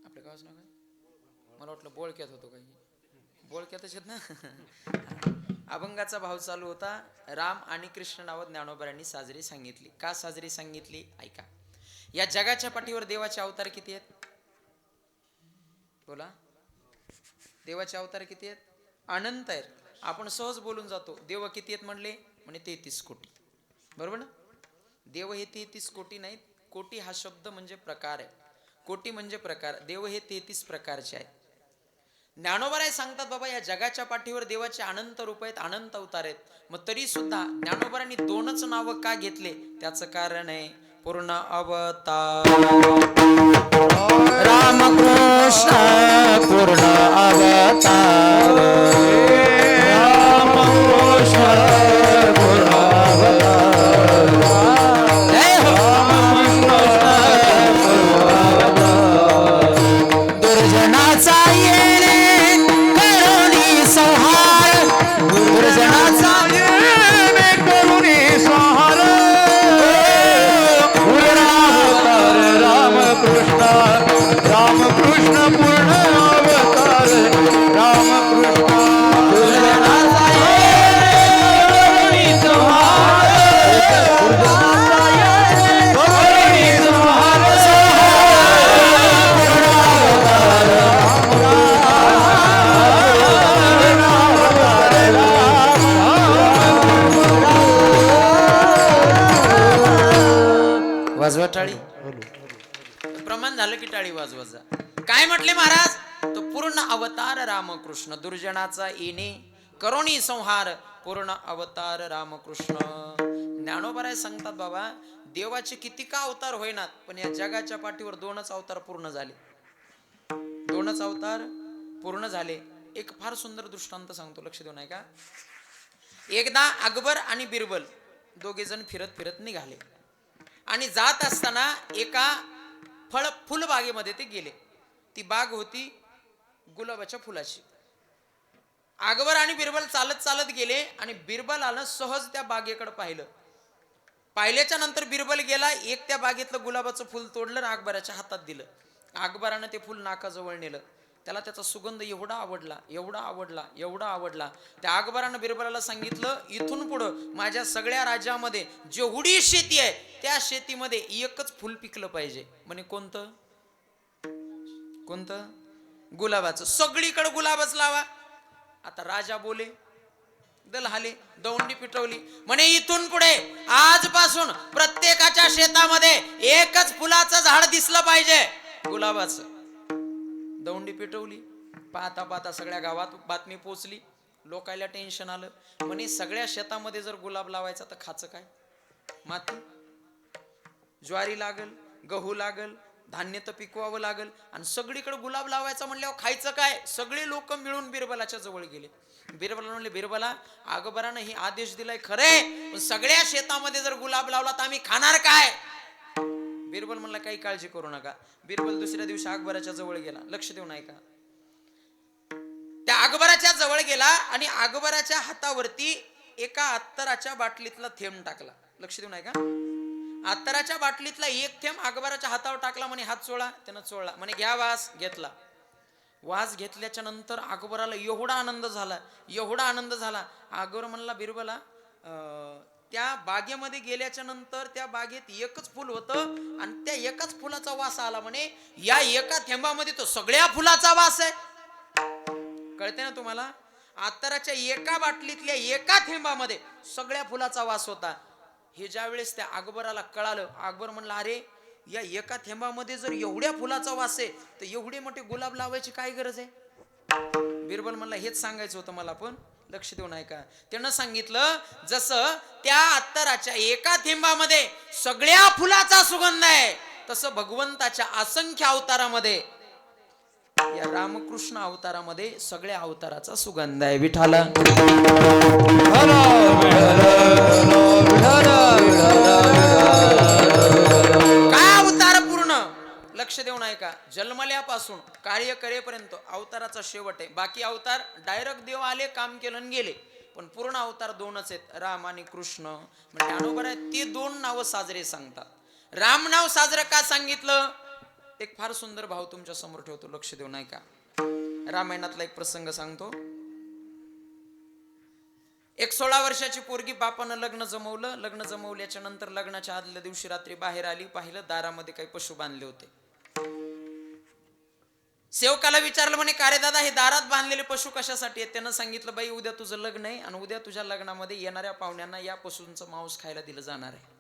आपल्या गावाचं नाव काय? मला वाटलं बोळक्यात होतो काही. बोळक्यातच आहेत ना. अभंगाचा भाव चालू होता. राम आणि कृष्ण नावं ज्ञानोबांनी साजरी सांगितली. का साजरी सांगितली? ऐका. या जगाच्या पाठीवर देवाचे अवतार किती आहेत? बोला. देवाचे अवतार किती आहेत? अनंत आहेत. आपण सहज बोलून जातो. देव किती आहेत म्हणले? म्हणे 33 कोटी. बरोबर ना? देव हे 33 कोटी नाहीत. कोटी हा शब्द म्हणजे प्रकार आहे. कोटी म्हणजे प्रकार. देव हे 33 प्रकारचे आहेत. ज्ञानोबाराय सांगतात, बाबा या जगाच्या पाठीवर देवाचे अनंत रूप आहेत, अनंत अवतार आहेत. मग तरी सुद्धा ज्ञानोबारांनी 2च नावं का घेतले? त्याचं कारण आहे पूर्ण अवतार. रामकृष्ण पूर्ण अवतार. रामकृष्ण पूर्ण अवतार. जय हो. दुर्जनाचा येणे करुणी संहार. दुर्जनाचा येणे करुणी संहार. पूर्ण अवतार रामकृष्ण. रामकृष्ण पूर्ण अवतार. रामकृष्ण दुर्जनाचा येणे करुणी संहार. दुर्जनाचा येणे करुणी संहार. वाजवा टाळी. प्रमाण झालं की टाळी वाजवाजा. काय म्हटले महाराज? तो पूर्ण अवतार रामकृष्ण. दुर्जनाचा येणे करुणी संहार. पूर्ण अवतार रामकृष्ण. ज्ञानोबाराय सांगतात, बाबा देवाचे किती का अवतार होईनात, पण या जगाच्या पाठीवर 2च अवतार पूर्ण झाले. 2च अवतार पूर्ण झाले. एक फार सुंदर दृष्टांत सांगतो, लक्ष देऊ नाही का. एकदा अकबर आणि बिरबल दोघे जण फिरत फिरत निघाले आणि जात असताना एका फुलबागेमध्ये ते गेले. ती बाग होती गुलाबाच्या फुलाची. अकबर आणि बिरबल चालत चालत गेले आणि बिरबलानं सहज त्या बागेकडे पाहिल्याच्या नंतर बिरबल गेला, एक त्या बागेतलं गुलाबाचं फुल तोडलं आणि अकबराच्या हातात दिलं. अकबरानं ते फुल नाकाजवळ नेलं. त्याला त्याचा सुगंध एवढा आवडला. त्या अकबरानं बिरबलाला सांगितलं, इथून पुढं माझ्या सगळ्या राज्यामध्ये जेवढी शेती आहे त्या शेतीमध्ये एकच फुल पिकलं पाहिजे. म्हणे कोणतं? गुलाबाचं. सगळीकडे गुलाबच लावा. आता राजा बोले, दल हाले, दौंडी पिटवली. म्हणे इथून पुढे आजपासून प्रत्येकाच्या शेतामध्ये एकच फुलाचं झाड दिसलं पाहिजे, गुलाबाचं. दौंडी पिटवली. पाहता पाहता सगळ्या गावात बातमी पोचली. लोकायला टेन्शन आलं. म्हणे सगळ्या शेतामध्ये जर गुलाब लावायचा तर खायचं काय? माती. ज्वारी लागल, गहू लागल, धान्य तर पिकवावं लागल आणि सगळीकडे गुलाब लावायचा म्हणल्यावर खायचं काय? सगळे लोक मिळून बिरबलाच्या जवळ गेले. बिरबला म्हणले, बिरबला, अकबरानं हे आदेश दिलाय खरे, पण सगळ्या शेतामध्ये जर गुलाब लावला तर आम्ही खाणार काय? बिरबल म्हणला, काही काळजी करू नका. बिरबल दुसऱ्या दिवशी अकबराच्या जवळ गेला. लक्ष देऊ नाही का. त्या अकबराच्या जवळ गेला आणि अकबराच्या हातावरती एका अत्तराच्या बाटलीतला थेंब टाकला. लक्ष देऊ नाही का. अत्तराच्या बाटलीतला एक थेंब अकबराच्या हातावर टाकला. म्हणे हात चोळा. त्यानं चोळला. म्हणे घ्या वास. घेतला. वास घेतल्याच्या नंतर अकबराला एवढा आनंद झाला. अकबर म्हणला, बिरबला, त्या बागेमध्ये गेल्याच्या नंतर त्या बागेत एकच फुल होतं आणि त्या एकाच फुलाचा वास आला. म्हणे या एका थेंबामध्ये तो सगळ्या फुलाचा वास आहे. कळते ना तुम्हाला. अत्तराच्या एका बाटलीतल्या एका थेंबामध्ये सगळ्या फुलाचा वास होता. हे ज्या वेळेस त्या अकबराला कळालं, अकबर म्हणला, अरे या एका थेंबामध्ये जर एवढ्या फुलाचा वास आहे तर एवढे मोठे गुलाब लावायची काय गरज आहे? बिरबल म्हणला, हेच सांगायचं होतं मला, पण लक्ष देऊ नाही का. त्यानं सांगितलं, जसं त्या अत्तराच्या एका थेंबामध्ये सगळ्या फुलाचा सुगंध आहे, तसं भगवंताच्या असंख्य अवतारामध्ये, या रामकृष्ण अवतारामध्ये सगळ्या अवताराचा सुगंध आहे. विठाला काय अवतार पूर्ण. लक्ष देऊ नाही का. जन्मल्यापासून कार्य करेपर्यंत अवताराचा शेवट आहे. बाकी अवतार डायरेक्ट देव आले, काम केलं आणि गेले. पण पूर्ण अवतार दोनच आहेत, राम आणि कृष्ण. म्हणजे बरोबर आहे, ते दोन नाव साजरे सांगतात. राम नाव साजरं का सांगितलं? एक फार सुंदर भाव तुमच्या समोर ठेवतो, लक्ष देऊ नाही का. रामायणातला एक प्रसंग सांगतो. एक 16 वर्षाची पोरगी बापानं लग्न जमवल्याच्या नंतर लग्नाच्या आदल्या दिवशी रात्री बाहेर आली. पाहिलं दारामध्ये काही पशु बांधले होते. सेवकाला विचारलं, म्हणे का रे दादा, हे दारात बांधलेले पशु कशासाठी आहेत? त्यानं सांगितलं, बाई उद्या तुझं लग्न आहे आणि उद्या तुझ्या लग्नामध्ये येणाऱ्या पाहुण्यांना या पशूंचं मांस खायला दिलं जाणार आहे.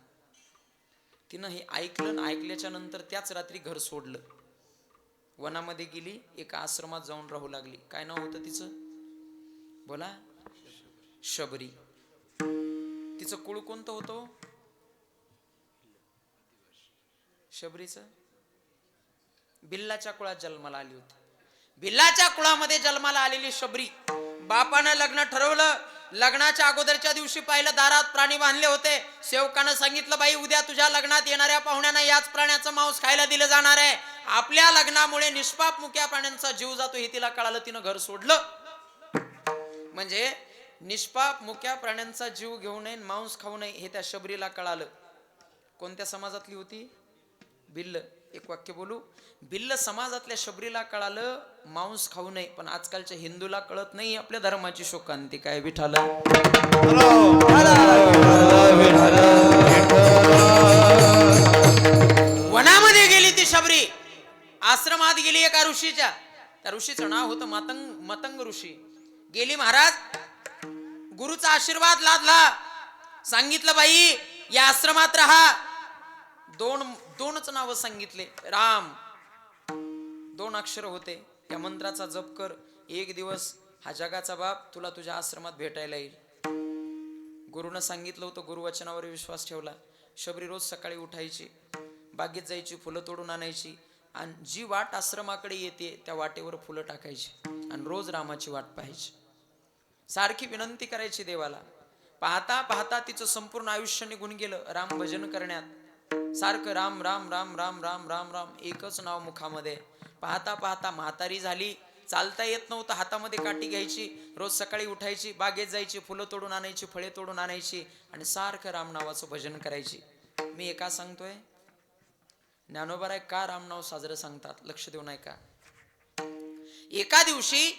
तिनं हे ऐकलं. ऐकल्याच्या नंतर त्याच रात्री घर सोडलं. वनामध्ये गेली, एका आश्रमात जाऊन राहू लागली. काय नाव होतं तिचं? बोला. शबरी. तिचं कुळ कोणतं होतं? शबरीचं भिल्लाच्या कुळात जन्माला आली होती. भिल्लाच्या कुळामध्ये जन्माला आलेली शबरी. बापानं लग्न ठरवलं. लग्नाच्या अगोदरच्या दिवशी पाहिलं दारात प्राणी बांधले होते. सेवकानं सांगितलं, बाई उद्या तुझ्या लग्नात येणाऱ्या पाहुण्यांना याच प्राण्याचं मांस खायला दिलं जाणार आहे. आपल्या लग्नामुळे निष्पाप मुक्या प्राण्यांचा जीव जातो हे तिला कळालं. तिनं घर सोडलं. म्हणजे निष्पाप मुक्या प्राण्यांचा जीव घेऊ नये, मांस खाऊ नये हे त्या शबरीला कळालं. कोणत्या समाजातली होती? भिल्ल. एक वाक्य बोलू. भिल्ल समाजातल्या शबरीला कळालं मांस खाऊ नये, पण आजकालच्या हिंदूला कळत नाही आपल्या धर्माची शोकांती काय. विठाला वनामध्ये गेली ती शबरी. आश्रमात गेली एका ऋषीच्या. त्या ऋषीचं नाव होतं मतंग ऋषी. गेली, महाराज गुरुचा आशीर्वाद लादला. सांगितलं, बाई या आश्रमात राहा. दोनच नाव सांगितले, राम. 2 अक्षर होते. या मंत्राचा जप कर. एक दिवस हा जगाचा बाप तुला तुझ्या आश्रमात भेटायला येईल. गुरुनं सांगितलं होतं. गुरुवचनावर विश्वास ठेवला. शबरी रोज सकाळी उठायची, बागेत जायची, फुलं तोडून आणायची आणि जी वाट आश्रमाकडे येते त्या वाटेवर फुलं टाकायची. आणि रोज रामाची वाट पाहायची, सारखी विनंती करायची देवाला. पाहता पाहता तिचं संपूर्ण आयुष्य निघून गेलं राम भजन करण्यात. सारखं राम राम राम राम राम राम राम एकच नाव मुखामध्ये. पाहता पाहता म्हातारी झाली, चालता येत नव्हतं, हातामध्ये काठी घ्यायची, रोज सकाळी उठायची, बागेत जायची, फुलं तोडून आणायची, फळे तोडून आणायची आणि सारखं राम नावाचं भजन करायची. मी एका सांगतोय, ज्ञानोबा का रामनाव साजरं सांगतात, लक्ष देऊ नाही का? एका दिवशी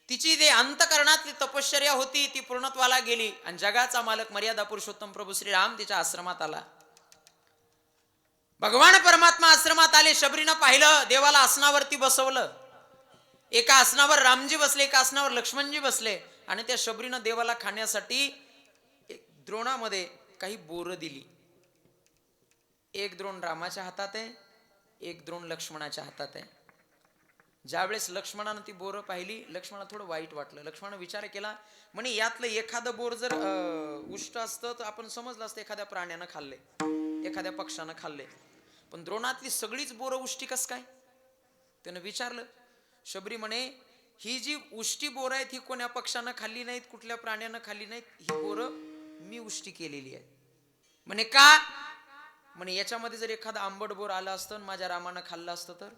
तिची जे अंतकरणातली तपश्चर्या होती ती पूर्णत्वाला गेली आणि जगाचा मालक मर्यादा पुरुषोत्तम प्रभू श्रीराम तिच्या आश्रमात आला. भगवान परमात्मा आश्रमात आले. शबरीनं पाहिलं, देवाला आसनावरती बसवलं. एका आसनावर रामजी बसले, एका आसनावर लक्ष्मणजी बसले आणि त्या शबरीनं देवाला खाण्यासाठी एक द्रोणामध्ये काही बोरं दिली. एक द्रोण रामाच्या हातात आहे, एक द्रोण लक्ष्मणाच्या हातात आहे. ज्यावेळेस लक्ष्मणानं ती बोरं पाहिली, लक्ष्मणाला थोडं वाईट वाटलं. लक्ष्मणानं विचार केला, म्हणे यातलं एखादं बोर जर उष्ट असतं तर आपण समजलं असतं एखाद्या प्राण्यानं खाल्ले, एखाद्या पक्षानं खाल्ले, पण द्रोणातली सगळीच बोरं उष्टी कस काय? त्यानं विचारलं. शबरी म्हणे, ही जी उष्टी बोरं आहेत ही कोण्या पक्षानं खाल्ली नाहीत, कुठल्या प्राण्यानं खाल्ली नाहीत, ही बोरं मी उष्टी केलेली आहे. म्हणे का? म्हणे याच्यामध्ये जर एखादं आंबट बोर आलं असतं माझ्या रामानं खाल्लं असतं तर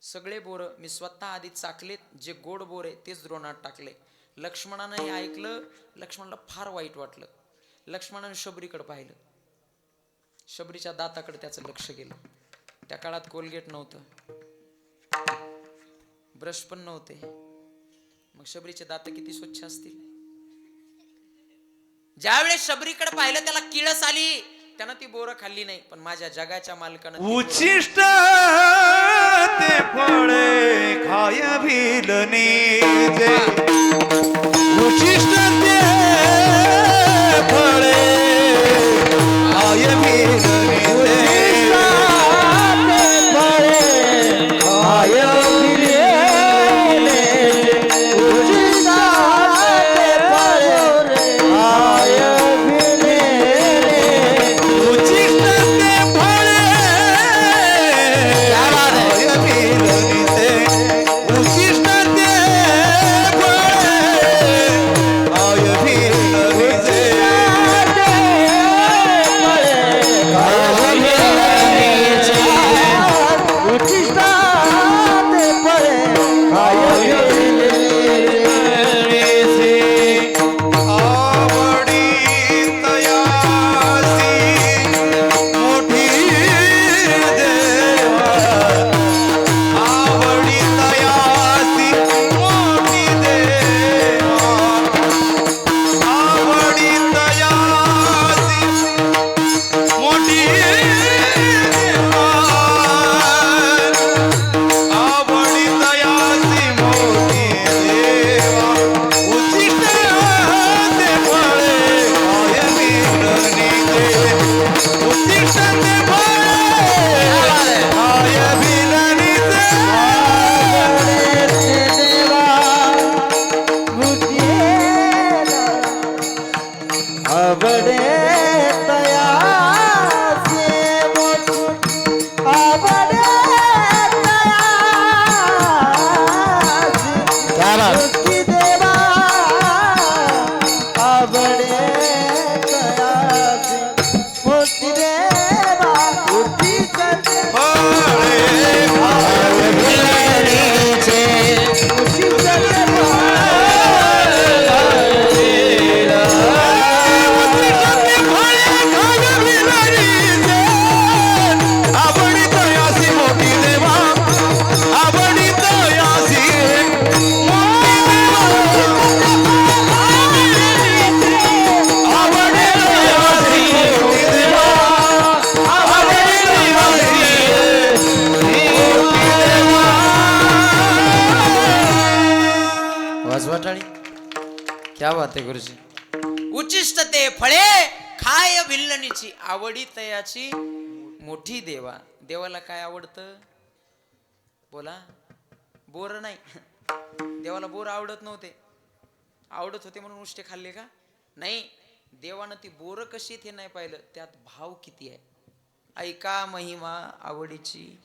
सगळे बोर मी स्वतः आधी चाकलेत, जे गोड बोर आहे तेच द्रोणात टाकले. लक्ष्मणानं हे ऐकलं, लक्ष्मणाला फार वाईट वाटलं. लक्ष्मणानं शबरीकडे पाहिलं, शबरीच्या दाताकडे त्याचं लक्ष गेलं. त्या काळात कोलगेट नव्हतं, ब्रश पण नव्हते, मग शबरीचे दात किती स्वच्छ असतील. ज्यावेळेस शबरीकडे पाहिलं त्याला किळस आली, त्यानं ती बोरं खाल्ली नाही, पण माझ्या जगाच्या मालकानं उच्छिष्ट ते फळे खाय भिलनीचे, उच्छिष्ट ते फळे खाय भिलनीचे, खाय क्या बात आहे गुरुजी. उच्चिष्ट ते फळे खाय भिल्लनीची, आवडी तयाची मोठी देवा. देवाला काय आवडतं? बोला. बोर नाही, देवाला बोर आवडत नव्हते, आवडत होते म्हणून उष्टे खाल्ले का? नाही, देवानं ती बोर कशी हे नाही पाहिलं, त्यात भाव किती आहे. ऐका महिमा आवडीची,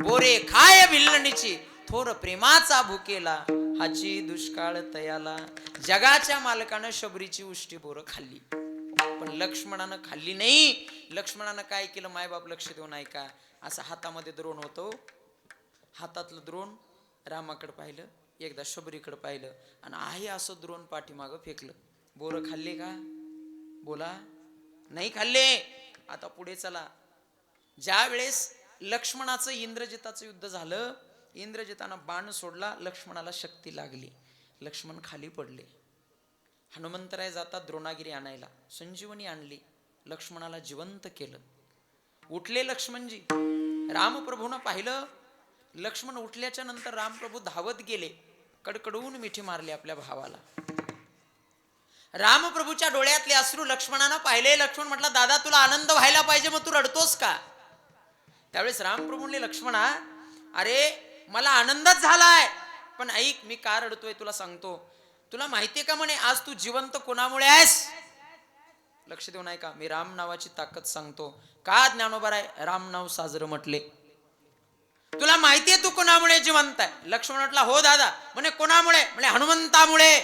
बोरे खाय भिल्लणीची, थोर प्रेमाचा भुकेला, हाची दुष्काळ तयाला. जगाच्या मालकानं शबरीची उष्टी बोरं खाल्ली, पण लक्ष्मणानं खाल्ली नाही. लक्ष्मणानं काय केलं, मायबाप लक्ष देऊन ऐका. असं हातामध्ये द्रोण होतो, हातातलं द्रोण रामाकडे पाहिलं, एकदा शबरीकडे पाहिलं, आणि आहे असं द्रोण पाठीमागं फेकलं. बोरं खाल्ले का? बोला. नाही खाल्ले. आता पुढे चला. ज्या वेळेस लक्ष्मणाचं इंद्रजिताचं युद्ध झालं, इंद्रजितानं बाण सोडला, लक्ष्मणाला शक्ती लागली, लक्ष्मण खाली पडले. हनुमंतराय जातात द्रोणागिरी आणायला, संजीवनी आणली, लक्ष्मणाला जिवंत केलं. उठले लक्ष्मणजी. रामप्रभूनं पाहिलं, लक्ष्मण उठल्याच्या नंतर रामप्रभू धावत गेले, कडकडून मिठी मारली आपल्या भावाला. रामप्रभूच्या डोळ्यातले अश्रू लक्ष्मणानं पाहिले. लक्ष्मण म्हटला, दादा तुला आनंद व्हायला पाहिजे, मग तू रडतोस का? त्यावेळेस रामप्रभूंनी, लक्ष्मणा अरे मला आनंदच झालाय, पण ऐक मी का रडतोय तुला सांगतो. तुला माहितीये का म्हणे आज तू जिवंत कोणामुळे आहेस? लक्ष देऊन ऐका, मी राम नावाची ताकद सांगतो. का ज्ञानोबाराय राम नाव साजरं म्हटले? तुला माहितीये तू कोणामुळे जिवंत आहे? लक्ष्मण म्हटला, हो दादा. म्हणे कोणामुळे? म्हणे हनुमंतामुळे.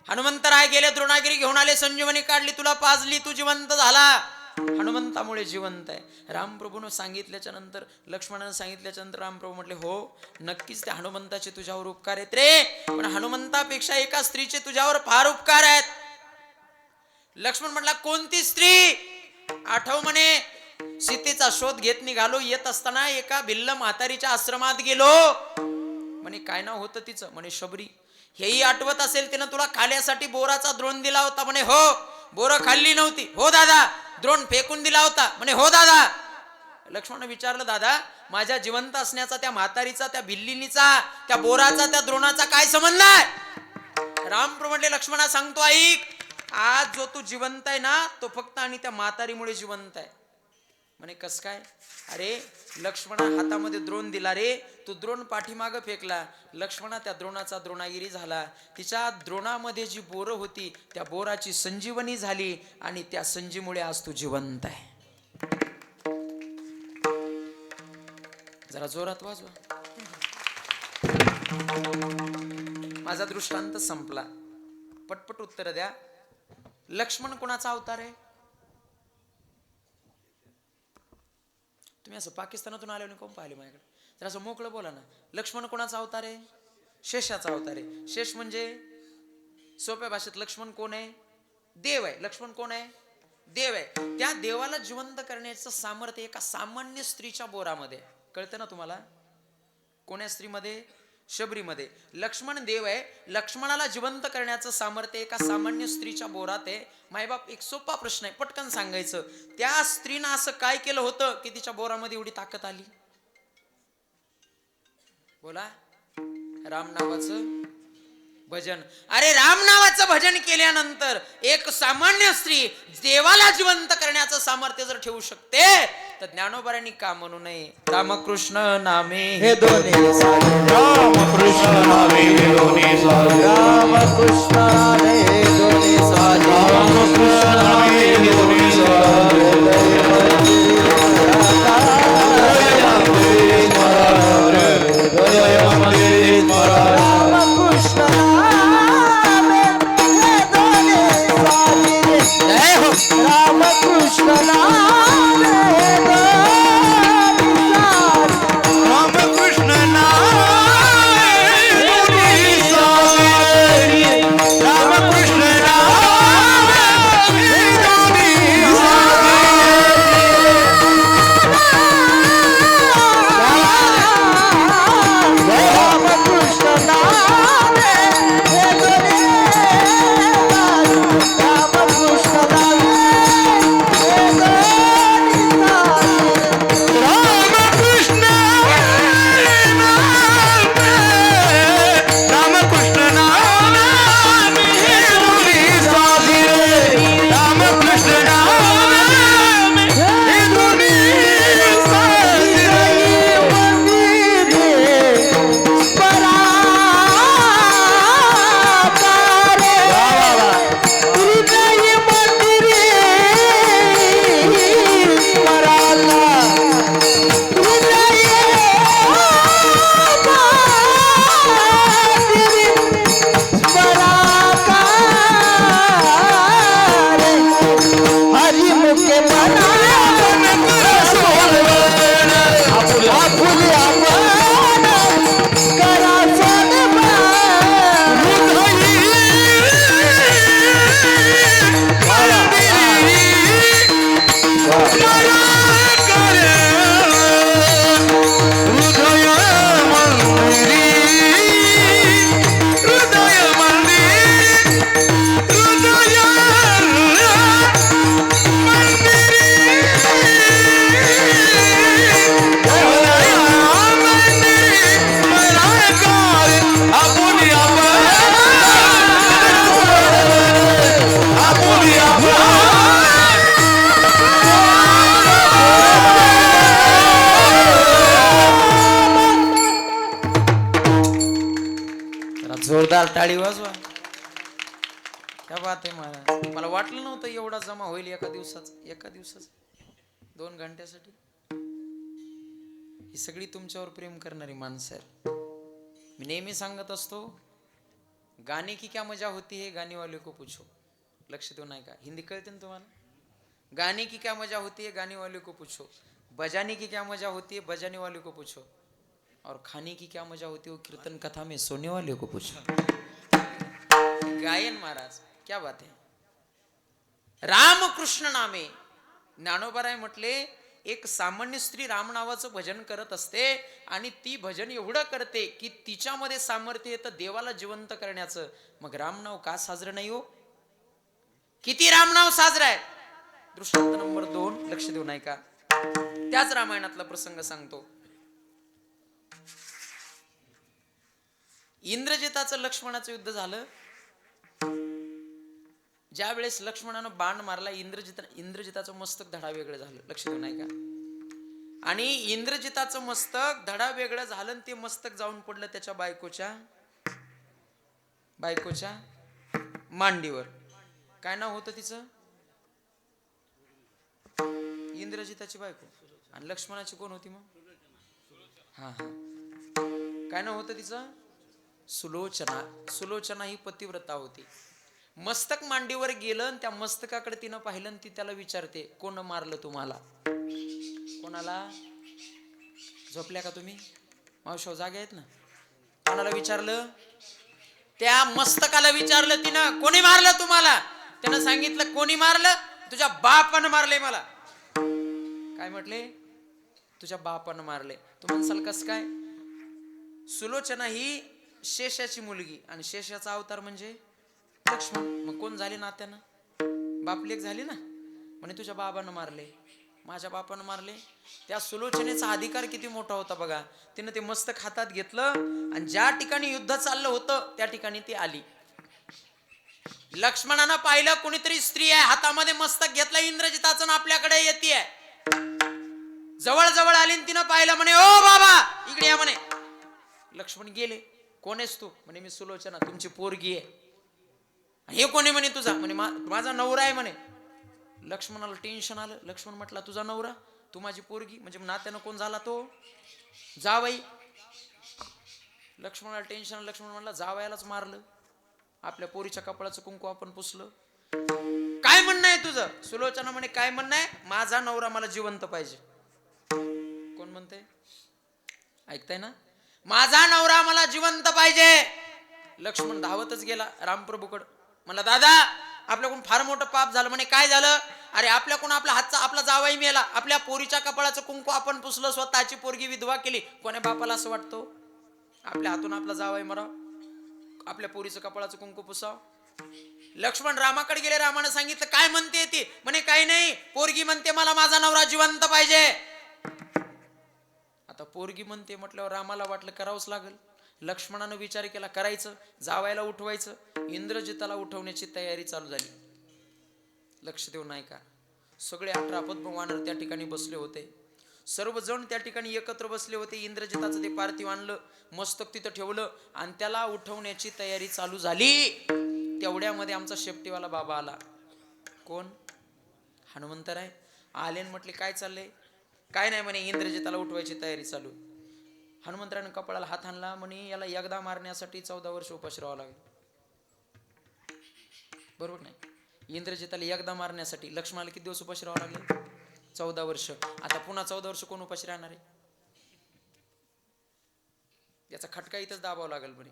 हनुमंतराय गेले, द्रोणागिरी घेऊन आले, संजीवनी काढली, तुला पाजली, तू जिवंत झाला. हनुमंतामुळे जिवंत आहे. रामप्रभूनं सांगितल्याच्या नंतर, लक्ष्मणानं सांगितल्याच्या नंतर रामप्रभू म्हटले, हो नक्कीच त्या हनुमंताचे तुझ्यावर उपकार आहेत रे, पण हनुमंतापेक्षा एका स्त्रीचे तुझ्यावर फार उपकार आहेत. लक्ष्मण म्हटला, कोणती स्त्री? आठव म्हणे. सीतेचा शोध घेत निघालो, येत असताना एका भिल्ल म्हातारीच्या आश्रमात गेलो. म्हणे काय नाव होतं तिचं? म्हणे शबरी. हेही आठवत असेल, तिनं तुला खाण्यासाठी बोराचा द्रोण दिला होता? म्हणे हो. बोरं खाल्ली नव्हती? हो दादा. द्रोण फेकून दिला होता? म्हणे हो दादा. लक्ष्मण विचारलं, दादा माझ्या जिवंत असण्याचा त्या म्हातारीचा, त्या भिल्लिनीचा, त्या बोराचा, त्या द्रोणाचा काय संबंध आहे? रामप्रभू म्हटले, लक्ष्मणा सांगतो ऐक, आज जो तू जिवंत आहे ना, तो फक्त आणि त्या म्हातारीमुळे जिवंत आहे. म्हणे कस काय? अरे लक्ष्मणा हातामध्ये द्रोण दिला रे, तू द्रोण पाठीमागं फेकला, लक्ष्मणा त्या द्रोणाचा द्रोणागिरी झाला, तिच्या द्रोणामध्ये जी बोरं होती त्या बोराची संजीवनी झाली, आणि त्या संजीमुळे आज तू जिवंत आहे. जरा जोरात वाजवा. माझा दृष्टांत संपला. पटपट उत्तर द्या. लक्ष्मण कोणाचा अवतार आहे? तुम्ही असं पाकिस्तानातून आले कोण पाहिले माझ्याकडे? तर असं मोकळं बोला ना. लक्ष्मण कोणाचा अवतार आहे? शेषाचा अवतार आहे. शेष म्हणजे सोप्या भाषेत लक्ष्मण कोण आहे? देव आहे. लक्ष्मण कोण आहे? देव आहे. त्या देवाला जिवंत करण्याचं सामर्थ्य एका सामान्य स्त्रीच्या बोरामध्ये. कळतं ना तुम्हाला? कोण्या स्त्रीमध्ये? शबरीमध्ये. लक्ष्मण देव आहे, लक्ष्मणाला जिवंत करण्याचं सामर्थ्य एका सामान्य स्त्रीच्या बोरात आहे. मायबाप एक सोपा प्रश्न आहे, पटकन सांगायचं. त्या स्त्रीनं असं काय केलं होतं की तिच्या बोरामध्ये एवढी ताकद आली? बोला. राम नावाचं भजन. अरे राम नावाचं भजन केल्यानंतर एक सामान्य स्त्री देवाला जिवंत करण्याचं सामर्थ्य जर ठेवू शकते, तर ज्ञानोबारांनी का म्हणू नये? रामकृष्ण नामे हे दोन्ही सारे, रामकृष्ण नामे हे दोन्ही सारे, रामकृष्ण नामे हे दोन्ही सारे, रामकृष्ण नामे हे दोन्ही सारे. टाळी वाजवा. क्या बात आहे महाराज. मला वाटलं नव्हतं एवढा जमा होईल एका दिवसाच 2 घंट्यासाठी. ही सगळी तुमच्यावर प्रेम करणारी माणसं आहेत. मी नेहमी सांगत असतो, गाने की क्या मजा होती है गाने वाले को पूछो. लक्ष देऊ नाही का? हिंदी कळते ना तुम्हाला? गाने की क्या मजा होती है गाने वाले को पूछो, बजाने की क्या मजा होती है बजाने वाले को पूछो, और खाने की क्या मजा होती है वो कीर्तन कथा में सोने वाले को पूछो. गायन महाराज, क्या बात है. रामकृष्ण नामे. ज्ञानोबाराय म्हटले, एक सामान्य स्त्री राम नावाचं भजन करत असते आणि ती भजन एवढं करते की तिच्यामध्ये सामर्थ्य येतं देवाला जिवंत करण्याचं. मग रामनाव का साजरं नाही हो? किती रामनाव साजरं आहे. दृष्टांत नंबर 2, लक्ष देऊ नाही का? त्याच रामायणातला प्रसंग सांगतो. इंद्रजिताचं लक्ष्मणाचं युद्ध झालं. ज्या वेळेस लक्ष्मणानं बाण मारला, इंद्रजिताचं मस्तक धडा वेगळं झालं. लक्ष देऊ नाही का? आणि इंद्रजिताचं मस्तक धडा वेगळं झालं आणि ते मस्तक जाऊन पडलं त्याच्या बायकोच्या मांडीवर. काय नाव होतं तिचं? इंद्रजिताची बायको. आणि लक्ष्मणाची कोण होती मग? हा, काय नाव होतं तिचं? सुलोचना. सुलोचना ही पतिव्रता होती. मस्तक मांडीवर गेलं आणि त्या मस्तकाकडे तिनं पाहिलं आणि ती त्याला विचारते, कोण मारलं तुम्हाला? कोणाला? झोपल्या का तुम्ही? मावशी जागे आहेत ना? कोणाला विचारलं? त्या मस्तकाला विचारलं तिनं, कोणी मारलं तुम्हाला? त्यानं सांगितलं, कोणी मारलं? तुझ्या बापानं मारले मला. काय म्हटले? तुझ्या बापानं मारले. तू म्हणसाल कस काय? सुलोचना ही शेषाची मुलगी आणि शेषाचा अवतार म्हणजे लक्ष्मण. मग कोण झाले नात्यानं? बापलेक झाली ना. म्हणे तुझ्या बाबानं मारले. माझ्या बापानं मारले. त्या सुलोचनेचा अधिकार किती मोठा होता बघा. तिनं ते मस्तक हातात घेतलं आणि ज्या ठिकाणी युद्ध चाललं होतं त्या ठिकाणी ती आली. लक्ष्मणानं पाहिलं कोणीतरी स्त्री आहे, हातामध्ये मस्तक घेतलं इंद्रजिताचं, आपल्याकडे येतेय. जवळ जवळ आली तिनं पाहिलं. म्हणे ओ बाबा इकडे या म्हणे. लक्ष्मण गेले. कोण आहेस तू? म्हणे मी सुलोचना, तुमची पोरगी आहे. हे कोणी? म्हणे तुझा. म्हणे माझा नवरा आहे म्हणे. लक्ष्मणाला टेन्शन आलं. लक्ष्मण म्हटला तुझा नवरा, तू माझी पोरगी, म्हणजे नात्यानं कोण झाला तो? जावई. लक्ष्मणाला टेन्शन. लक्ष्मण म्हटला जावयालाच मारलं, आपल्या पोरीच्या कपाळाचं कुंकू आपण पुसलं. काय म्हणणं आहे तुझं? सुलोचना म्हणे काय म्हणणं आहे? माझा नवरा मला जिवंत पाहिजे. कोण म्हणते? ऐकताय ना? माझा नवरा मला जिवंत पाहिजे. लक्ष्मण धावतच गेला रामप्रभूकडं. म्हणला दादा आपल्याकडून फार मोठं पाप झालं. म्हणे काय झालं? अरे आपल्याकडून आपला जावाई मेला, आपल्या पोरीच्या कपाळाचं कुंकू आपण पुसलं, स्वतःची पोरगी विधवा केली. कोण्या बापाला असं वाटतो आपल्या हातून आपला जावाई मराव, आपल्या पोरीचं कपाळाचं कुंकू पुसाव? लक्ष्मण रामाकडे गेले. रामानं सांगितलं काय म्हणते ती? म्हणे काही नाही, पोरगी म्हणते मला माझा नवरा जिवंत पाहिजे. आता पोरगी म्हणते म्हटल्यावर रामाला वाटलं करावंच लागल. लक्ष्मणानं विचार केला करायचं, जावायला उठवायचं. इंद्रजिताला उठवण्याची तयारी चालू झाली. लक्ष देऊ नाही का? सगळे 18 पद्म वानर त्या ठिकाणी बसले होते. सर्वजण त्या ठिकाणी एकत्र बसले होते. इंद्रजिताचं ते पार्थिव आणलं, मस्तक तिथं ठेवलं आणि त्याला उठवण्याची तयारी चालू झाली. तेवढ्यामध्ये आमचा शेपटीवाला बाबा आला. कोण? हनुमंतराय आले. म्हटले काय चाललंय? काय नाही म्हणे इंद्रजिताला उठवायची तयारी चालू. हनुमंतरायनं कपाळाला हात आणला. म्हणे याला एकदा मारण्यासाठी 14 वर्ष उपाशी राहावं लागेल. बरोबर नाही? इंद्रजिताला एकदा मारण्यासाठी लक्ष्मणाला किती दिवस उपाशी राहावं लागले? 14 वर्ष. आता पुन्हा 14 वर्ष कोण उपाशी राहणार आहे? याचा खटका इथंच दाबावं लागेल. म्हणे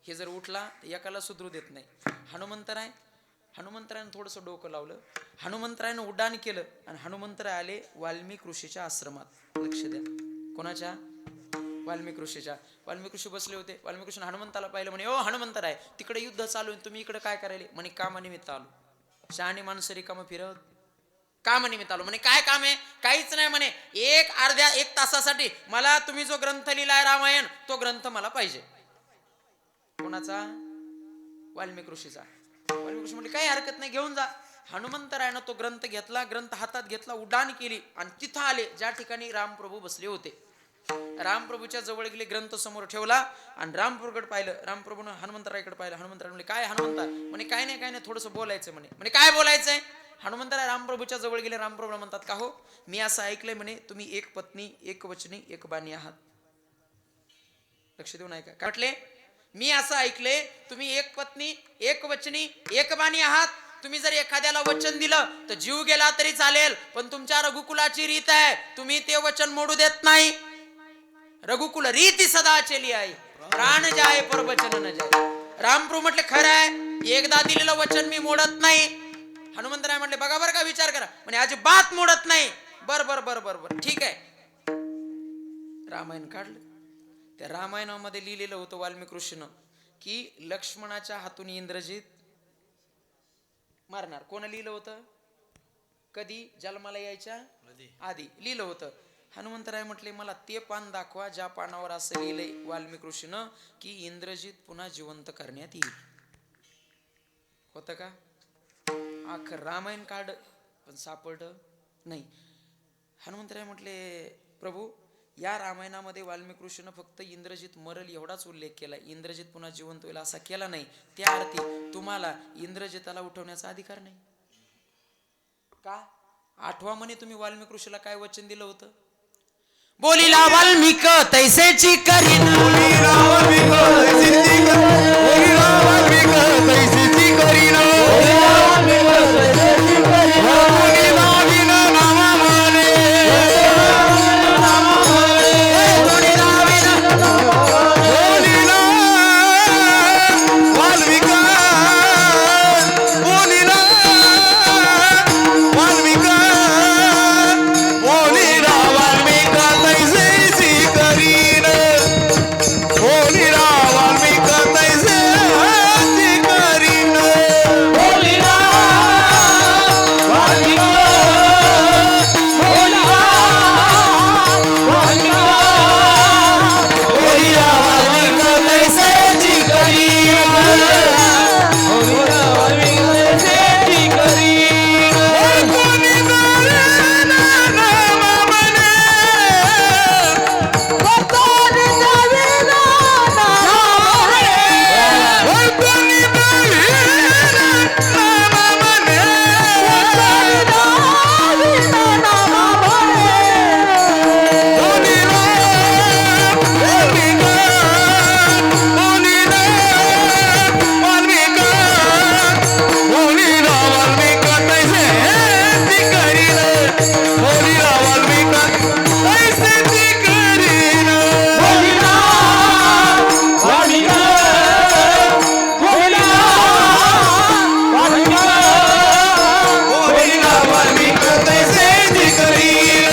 हे जर उठला तर एकाला सुधरू देत नाही. हनुमंतरायनं थोडंसं डोकं लावलं. हनुमंतरायनं उड्डाण केलं आणि हनुमंतराय आले वाल्मिक ऋषीच्या आश्रमात. लक्ष द्या. कोणाच्या? वाल्मिक ऋषीच्या. वाल्मिक ऋषी बसले होते. वाल्मिक ऋषीने हनुमंताला पाहिलं. म्हणे ओ हनुमंतराय तिकडे युद्ध चालू आहे, तुम्ही इकडे काय करायले? म्हणे कामानिमित्त आलो. शहाणी माणसं रिकामं फिरत. कामानिमित्त आलो. म्हणे काय काम आहे? काहीच नाही म्हणे. एक तासासाठी मला तुम्ही जो ग्रंथ लिहिलाय रामायण तो ग्रंथ मला पाहिजे. कोणाचा? वाल्मिक ऋषीचा. वाल्मिक ऋषी म्हणजे काही हरकत नाही घेऊन जा. हनुमंतरायनं तो ग्रंथ घेतला, ग्रंथ हातात घेतला, उड्डाण केली आणि तिथं आले ज्या ठिकाणी रामप्रभू बसले होते. रामप्रभूच्या जवळ गेले, ग्रंथ समोर ठेवला आणि रामप्रभूकडे पाहिलं. रामप्रभूनं हनुमंतरायकडे पाहिलं. हनुमंतराय म्हणले, काय हनुमंता? म्हणे काय नाही थोडंसं बोलायचं म्हणे काय बोलायचंय? हनुमंतराय रामप्रभूच्या जवळ गेले. रामप्रभूला म्हणतात, का हो, मी असं ऐकलंय म्हणे तुम्ही एक पत्नी एक वचनी एक बाणी आहात. लक्ष देऊन ऐका. काय म्हटले? मी असं ऐकले तुम्ही एक पत्नी एक वचनी एक बाणी आहात. तुम्ही जर एखाद्याला वचन दिलं तर जीव गेला तरी चालेल, पण तुमच्या रघुकुलाची रीत आहे, तुम्ही ते वचन मोडू देत नाही. रघुकुल रीती सदा चली आहे, प्राण जाय पर वचन न जाय. रामप्रभू म्हटले, खरं आहे, एकदा दिलेलं वचन मी मोडत नाही. हनुमंतराय म्हटले, बघा बरं का, विचार करा. म्हणजे अजिबात मोडत नाही. बर बर बर बर बर ठीक आहे. रामायण काढलं. त्या रामायणामध्ये लिहिलेलं होतं वाल्मिक ऋषीनं की लक्ष्मणाच्या हातून इंद्रजित मारणार. कोण लिहिलं होतं? कधी? जन्माला यायच्या आधी लिहिलं होतं. हनुमंतराय म्हटले, मला ते पान दाखवा ज्या पानावर असं लिहिलंय वाल्मिक ऋषीनं की इंद्रजित पुन्हा जिवंत करण्यात येईल. होतं का? अख्खं रामायण काढ पण सापडलं नाही. हनुमंतराय म्हटले, प्रभू, या रामायणामध्ये वाल्मिक ऋषीनं फक्त इंद्रजित मरल एवढाच उल्लेख केला, इंद्रजित पुन्हा जिवंत होईल असा केला नाही. त्या अर्थी तुम्हाला इंद्रजिताला उठवण्याचा अधिकार नाही का? आठवा म्हणे तुम्ही वाल्मिक ऋषीला काय वचन दिलं होतं? बोलिला वाल्मिक तैसेची करीन, बोलिला वाल्मिक तैसेची करीन, बोलिला वाल्मिक तैसेची करीन, बोलिला वाल्मिक तैसेची करीन, बोलिला विन नामा माने, नामा माने, बोलिला विन नामा माने, बोलिला वाल्मिक, बोलिला वाल्मिक, बोलिला वाल्मिक तैसेची करीन, बोलिला वाल्मिक तैसेची करीन, बोलिला वाल्मिक, बोलिला वाल्मिक, बोलिला वाल्मिक तैसेची करीन, बोलिला वाल्मिक तैसेची करीन. कोणी बोलेना नामा म्हणे, कोणी बोलेना नामा म्हणे, कोणी बोलेना नामा म्हणे, कोणी बोलेना नामा म्हणे, बोलिला वाल्मिक, बोलिला वाल्मिक, बोलिला वाल्मिक तैसेची करीन, बोलिला वाल्मिक तैसेची करीन, बोलिला वाल्मिक, बोलिला वाल्मिक, बोलिला वाल्मिक तैसेची करीन,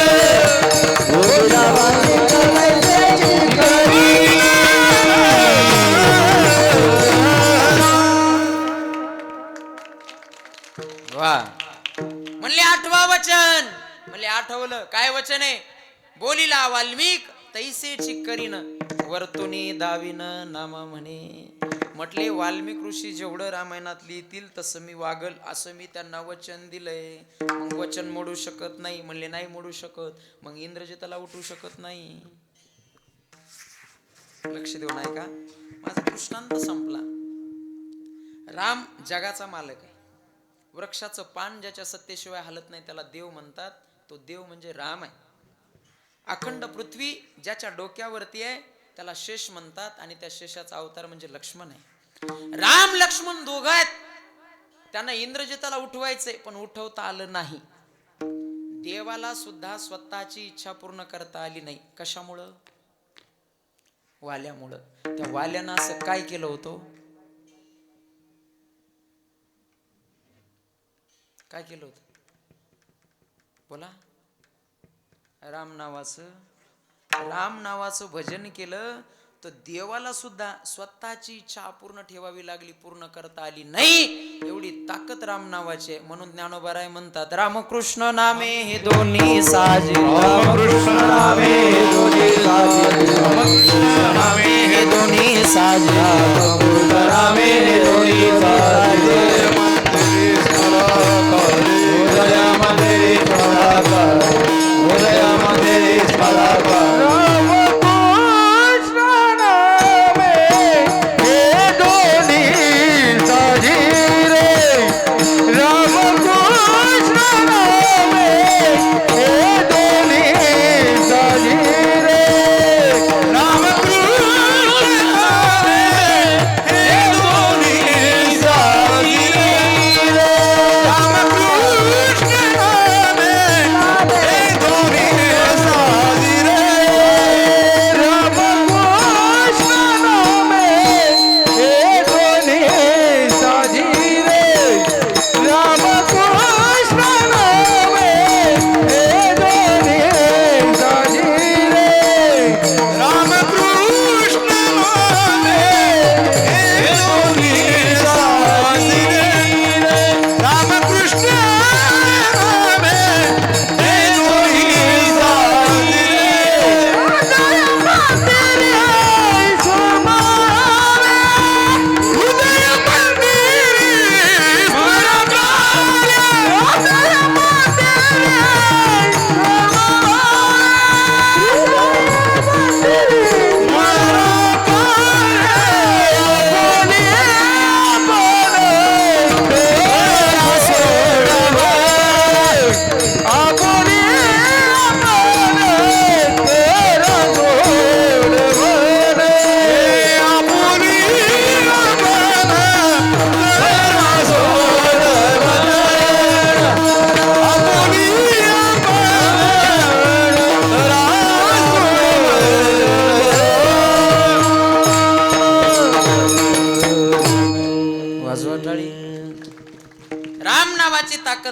बोलिला वाल्मिक तैसेची करीन. वा, म्हणले आठवा वचन. म्हणले आठवलं. काय वचन आहे? बोलिला वाल्मिक तैसेची करीन, वर्तुनी दाविन नामा म्हणे. म्हटले वाल्मिक ऋषी जेवढं रामायणात लिहितील तसं मी वागल असं मी त्यांना वचन दिलंय. मग वचन मोडू शकत नाही. म्हणले नाही मोडू शकत. मग इंद्रजिताला उठवू शकत नाही. लक्ष देऊ नाही का? माझा दृष्टांत संपला. राम जगाचा मालक आहे. वृक्षाचं पान ज्याच्या सत्तेशिवाय हलत नाही त्याला देव म्हणतात. तो देव म्हणजे राम आहे. अखंड पृथ्वी ज्याच्या डोक्यावरती आहे त्याला शेष म्हणतात आणि त्या शेषाचा अवतार म्हणजे लक्ष्मण आहे. राम लक्ष्मण दोघं आहेत. त्यांना इंद्रजिताला उठवायचंय पण उठवता आलं नाही. देवाला सुद्धा स्वतःची इच्छा पूर्ण करता आली नाही. कशामुळं? वाल्यामुळं. त्या वाल्यानं असं काय केलं होतं? काय केलं होतं? बोला. राम नावाचं भजन केलं तर देवाला सुद्धा स्वतःची इच्छा पूर्ण ठेवावी लागली, पूर्ण करता आली नाही. एवढी ताकद राम नावाची आहे. म्हणून ज्ञानोबाराय म्हणतात, रामकृष्ण नामे हे दोन्ही साजे, रामकृष्ण नामे हे दोन्ही साजे, रामकृष्ण नामे हे दोन्ही साजे, रामकृष्ण नामे हे दोन्ही साजे. उदयामध्ये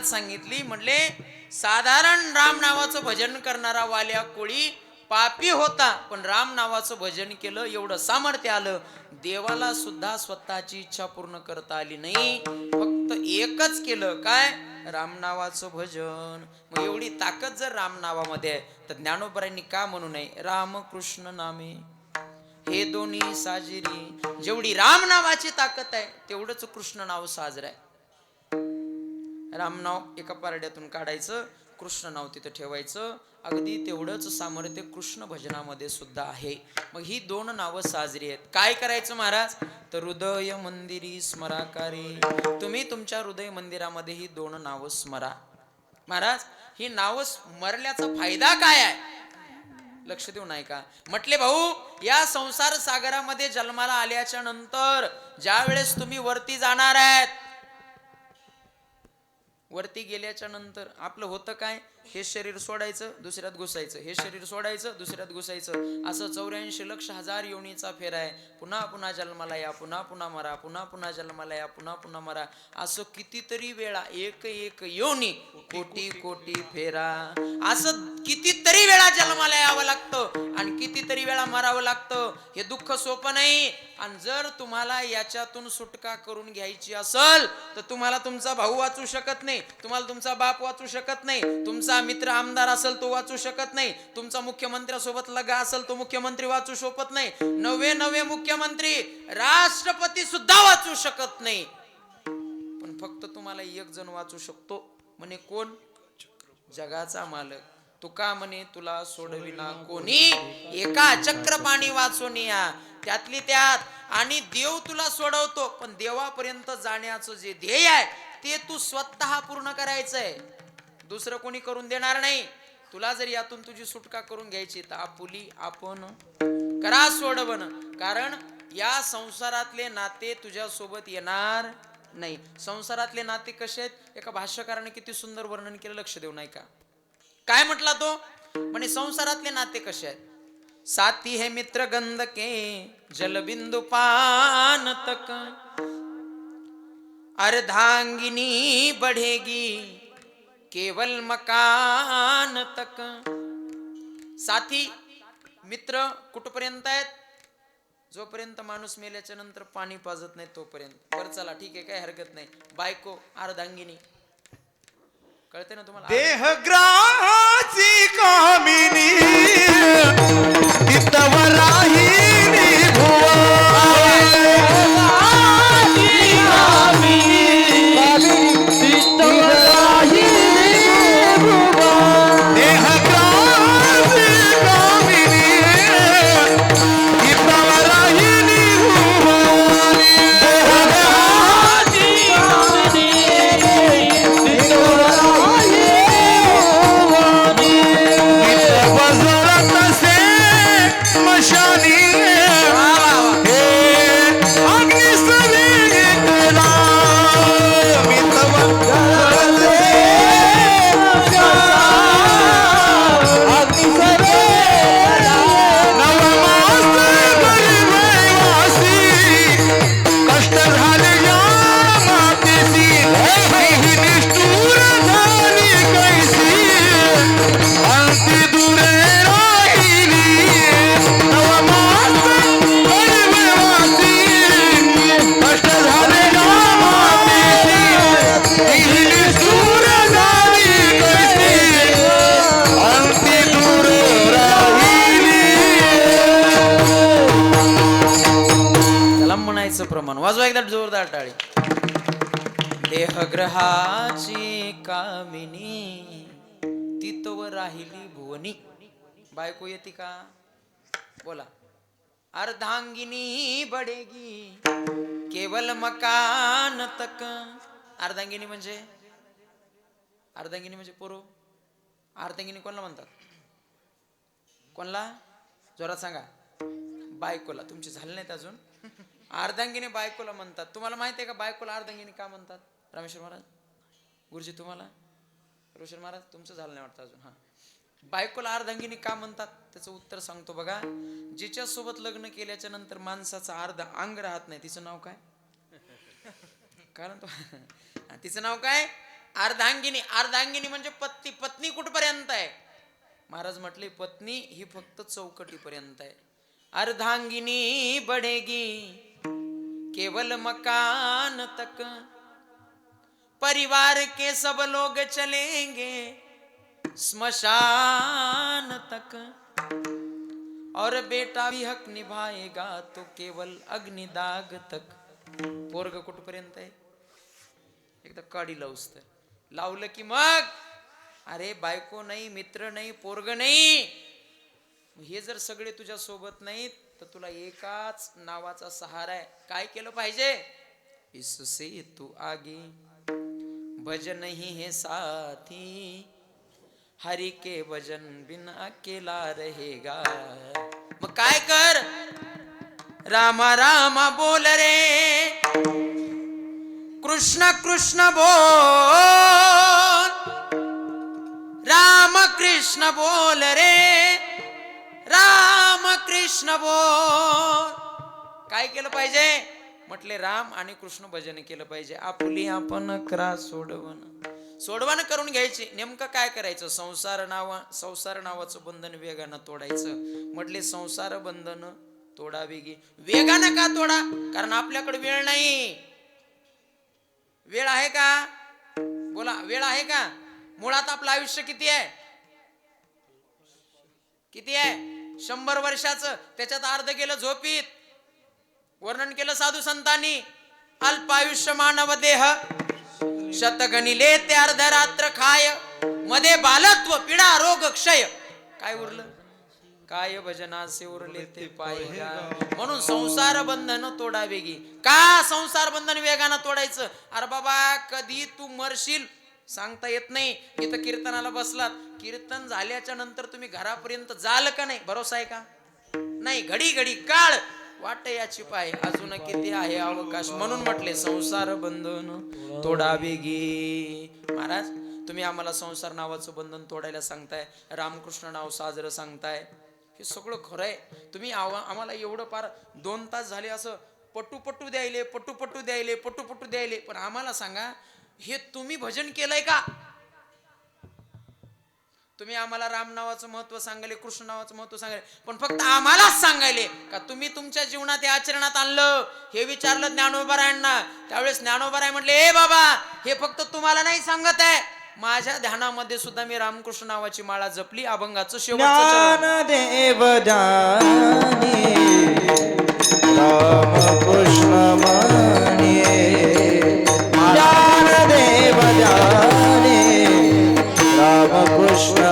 महाराज सांगितली. म्हणले साधारण राम नावाचं भजन करणारा वाल्या कोळी पापी होता, पण राम नावाचं भजन केलं एवढं सामर्थ्य आलं. देवाला सुद्धा स्वतःची इच्छा पूर्ण करता आली नाही, फक्त एकच केलं, काय? राम नावाचं भजन. मग एवढी ताकद जर राम नावामध्ये आहे तर ज्ञानोबरांनी का म्हणू नये राम कृष्ण नामे हे दोन्ही साजिरी. जेवढी राम नावाची ताकद आहे तेवढंच कृष्ण नाव साजर आहे. राम नाव एका पारड्यातून काढायचं, कृष्ण नाव तिथं ठेवायचं, अगदी तेवढंच सामर्थ्य कृष्ण भजनामध्ये सुद्धा आहे. मग ही दोन नावं साजरी आहेत. काय करायचं महाराज? तर हृदय मंदिरी स्मराकारे. तुम्ही तुमच्या हृदय मंदिरामध्ये ही दोन नावं स्मरा. महाराज ही नावं स्मरल्याचा फायदा काय आहे? लक्ष देऊ नाही का? म्हटले भाऊ, या संसार सागरामध्ये जन्माला आल्याच्या नंतर ज्या वेळेस तुम्ही वरती जाणार आहेत, वरती गेल्याच्या नंतर आपलं होतं काय? हे शरीर सोडायचं, दुसऱ्यात घुसायचं, हे शरीर सोडायचं, दुसऱ्यात घुसायचं, असं 84 लक्ष हजार योनीचा फेरा आहे. पुन्हा पुन्हा जन्माला या, पुन्हा पुन्हा मरा, पुन्हा पुन्हा जन्माला या, पुन्हा पुन्हा मरा, असं कितीतरी वेळा, एक एक योनी, कोटी कोटी फेरा, असं कितीतरी वेळा जन्माला यावं लागतं आणि कितीतरी वेळा मरावं लागतं. हे दुःख सोपं नाही. आणि जर तुम्हाला याच्यातून सुटका करून घ्यायची असेल तर तुम्हाला तुमचा भाऊ वाचू शकत नाही, तुम्हाला तुमचा बाप वाचू शकत नाही, तुमचा मित्र आमदार असेल तो वाचू शकत नाही, तुमचा मुख्यमंत्र्यासोबत लगा असेल तो मुख्यमंत्री वाचू शकत नाही, नवे मुख्यमंत्री राष्ट्रपती सुद्धा वाचू शकत नाही. पण फक्त तुम्हाला एक जण वाचू शकतो. म्हणे कोण? जगाचा मालक. तुका म्हणे तुला सोडविना कोणी, एका चक्रपाणी वाचून या. त्यातली त्यात आणि देव तुला सोडवतो, पण देवापर्यंत जाण्याचं जे ध्येय आहे ते तू स्वतः पूर्ण करायचंय, दुसरं कोणी करून देणार नाही. तुला जर यातून तुझी सुटका करून घ्यायची तर आपुली आपण करा सोडवण. कारण या संसारातले नाते तुझ्या सोबत येणार नाही. संसारातले नाते कसे आहेत? एका भाष्यकाराने किती सुंदर वर्णन केलं, लक्ष देऊ नाही का? काय म्हटला तो? म्हणे संसारातले नाते कसे आहेत? साथी है मित्र गंध के जलबिंदु पान तक, अर्धांगिनी बढ़ेगी केवल मकान तक. साथी मित्र कुठपर्यंत आहेत? जोपर्यंत माणूस मेल्याच्या नंतर पाणी पाजत नाही तोपर्यंत. बरं चला ठीक आहे, काय हरकत नाही. बायको अर्धांगिनी, कळते ना तुम्हाला? देहग्राची कामिनी तितवराहिनी भुवा, प्रमाण वाजवा एकदा जोरदार टाळी. देहग्रहाची कामिनी तितव राहिली भुवनी. बायको येते का? बोला. अर्धांगिनी बडेगी केवल मकान तक. अर्धांगिनी म्हणजे पोरो. अर्धांगिनी कोणाला म्हणतात? कोणाला? जोरात सांगा. बायकोला. तुमचे झाले नाहीत अजून. अर्धांगिनी बायकोला म्हणतात. तुम्हाला माहिती आहे का बायकोला अर्धांगिनी का म्हणतात? रामेश्वर महाराज, गुरुजी तुम्हाला? ऋषी महाराज तुमचं झालं नाही वाटतं अजून. हा, बायकोला अर्धांगिनी का म्हणतात त्याचं उत्तर सांगतो बघा. जिच्या सोबत लग्न केल्याच्या नंतर माणसाचा अर्धा अंग राहत नाही, तिचं नाव काय? कारण तो तिचं नाव काय? अर्धांगिनी, अर्धांगिनी म्हणजे पत्नी. पत्नी कुठपर्यंत आहे? महाराज म्हटले पत्नी ही फक्त चौकटीपर्यंत आहे. अर्धांगिनी बढ़ेगी केवल मकान तक, परिवार के सब लोग चलेंगे स्मशान तक, और बेटा भी हक निभाएगा तो केवल अग्निदाग तक. पोरग कुठपर्यंत आहे? एकदा काडी लावूस तर लावलं की मग अरे बायको नाही, मित्र नाही, पोरग नाही, हे जर सगळे तुझ्या सोबत नाहीत तर तुला एकाच नावाचा सहारा आहे. काय केलं पाहिजे? इससे तू आगे भजन ही है साथी, हरि के भजन बिन अकेला रहेगा. मग काय कर? रामा रामा बोल रे, कृष्ण कृष्ण बोल, राम कृष्ण बोल रे, राम कृष्ण बोल. काय केलं पाहिजे? म्हटले राम आणि कृष्ण भजन केलं पाहिजे. आपुली आपण करा सोडवण. सोडवण करून घ्यायची. नेमकं काय करायचं? संसार नावाचं बंधन वेगानं तोडायचं. म्हटले संसार बंधन तोडा वेगी. वेगानं का तोडा? कारण आपल्याकडे वेळ नाही. वेळ आहे का? बोला, वेळ आहे का? मुळात आपलं आयुष्य किती आहे? किती आहे? 100 वर्षाचं. त्याच्यात अर्ध गेलं झोपीत. वर्णन केलं साधू संतांनी. अल्पायुष्य मानव देह, शतगणिले ते अर्धरात्र खाय, मध्ये बालत्व पीडा रोग क्षय. काय उरलं? काय भजनासे उरले ते पाय. म्हणून संसार बंधन तोडा वेगी. का संसार बंधन वेगानं तोडायचं? अरे बाबा कधी तू मरशील सांगता येत नाही. इथं कीर्तनाला बसलात, कीर्तन झाल्याच्या नंतर तुम्ही घरापर्यंत जाल का नाही? भरोसा आहे का? नाही. घडी घडी काळ वाट याची पाय, अजून किती आहे अवकाश. म्हणून म्हटले संसार बंधन तोडा वेगी. महाराज तुम्ही आम्हाला संसार नावाचं बंधन तोडायला सांगताय, रामकृष्ण नाव साजरं सांगताय, हे सगळं खरं आहे. तुम्ही आम्हाला एवढं पार 2 तास झाले असं पटू द्यायले. पण आम्हाला सांगा, हे तुम्ही भजन केलंय का? तुम्ही आम्हाला राम नावाचं महत्व सांगायले, कृष्ण नावाचं महत्व सांगायले, पण फक्त आम्हालाच सांगायले का तुम्ही तुमच्या जीवनात हे आचरणात आणलं? हे विचारलं ज्ञानोबारायांना. त्यावेळेस ज्ञानोबाराय म्हटले, ए बाबा हे फक्त तुम्हाला नाही सांगत आहे, माझ्या ध्यानामध्ये सुद्धा मी रामकृष्ण नावाची माळा जपली. अभंगाचं शेवटचं ज्ञानदेव जानी रामकृष्ण मानी, ज्ञानदेव जानी रामकृष्ण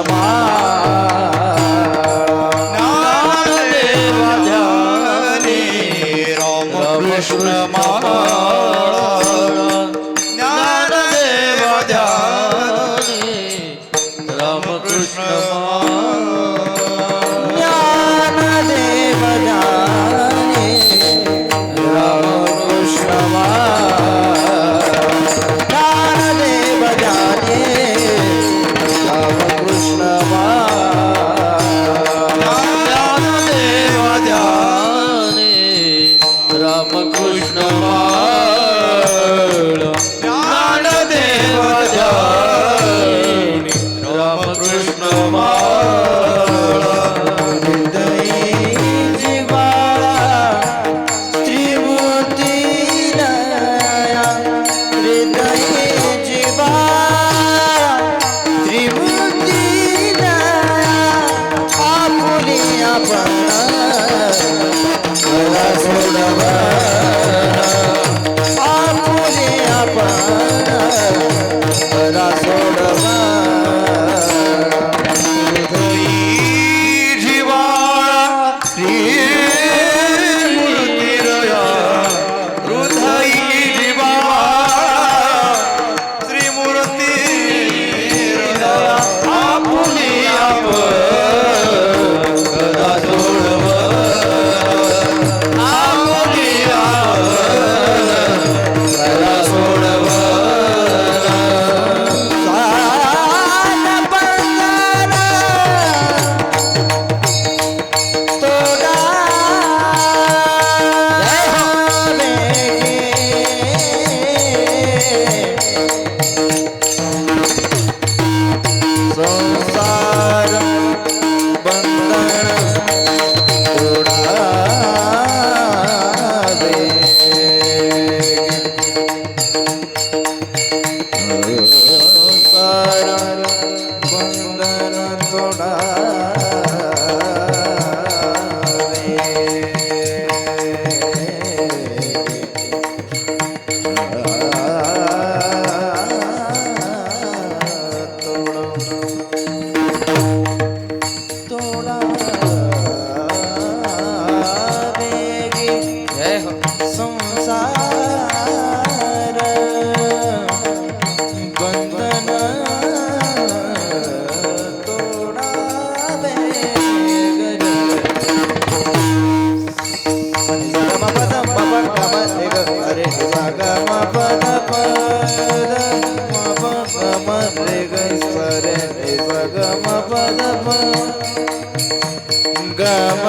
सोड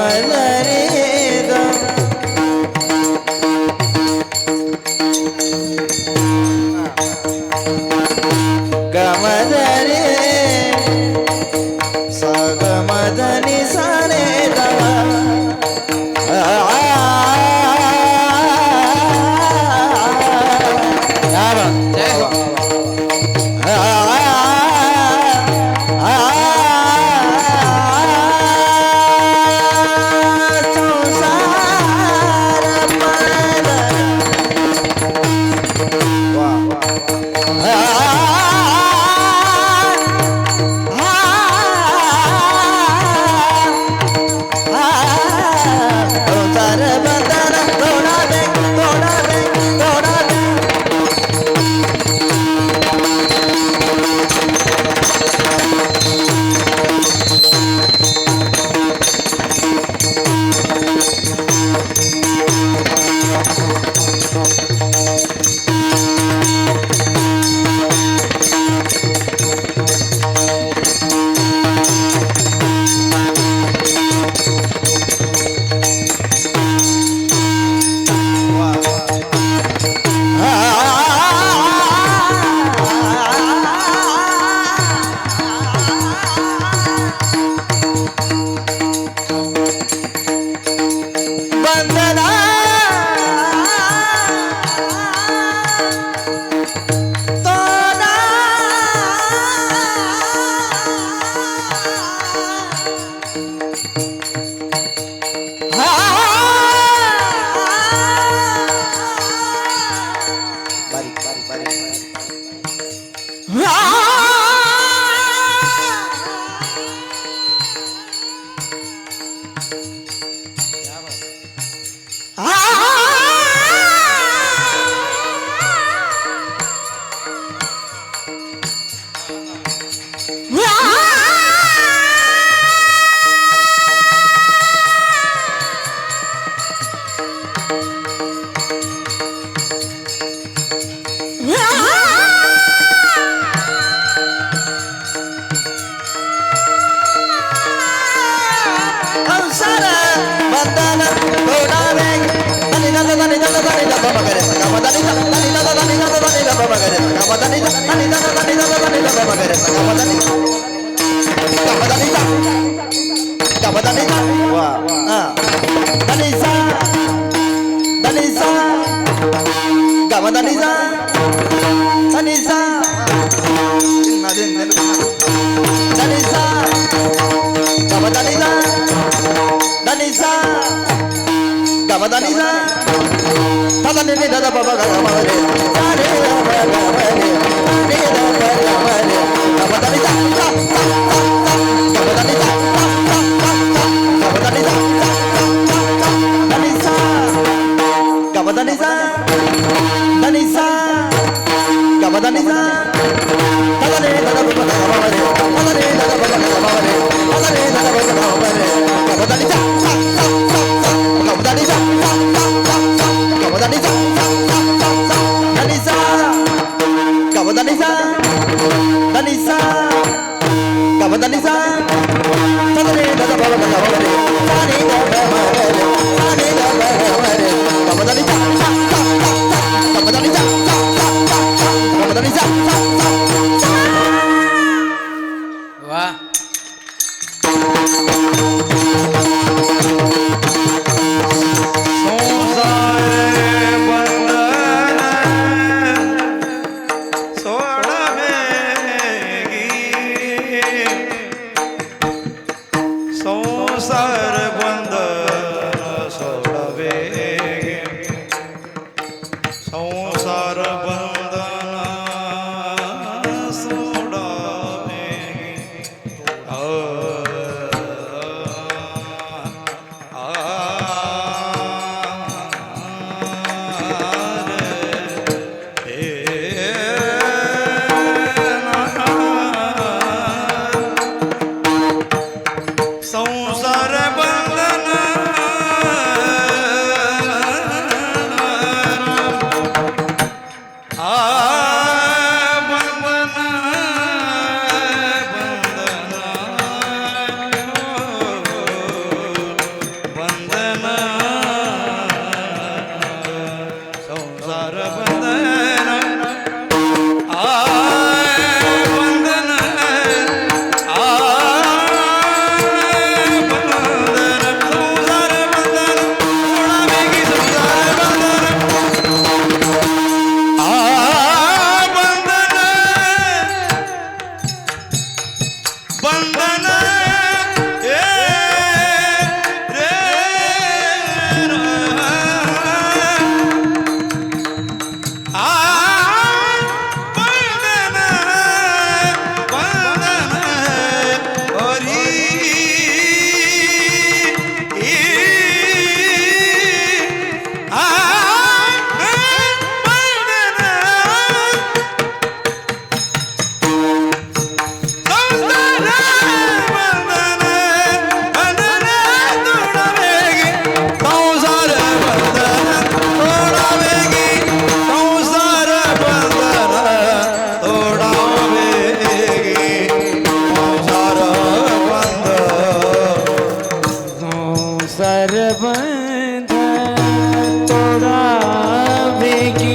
गमदरी गमदरी सगमदनी सारे दवा जय हो बंध तोडा वेगी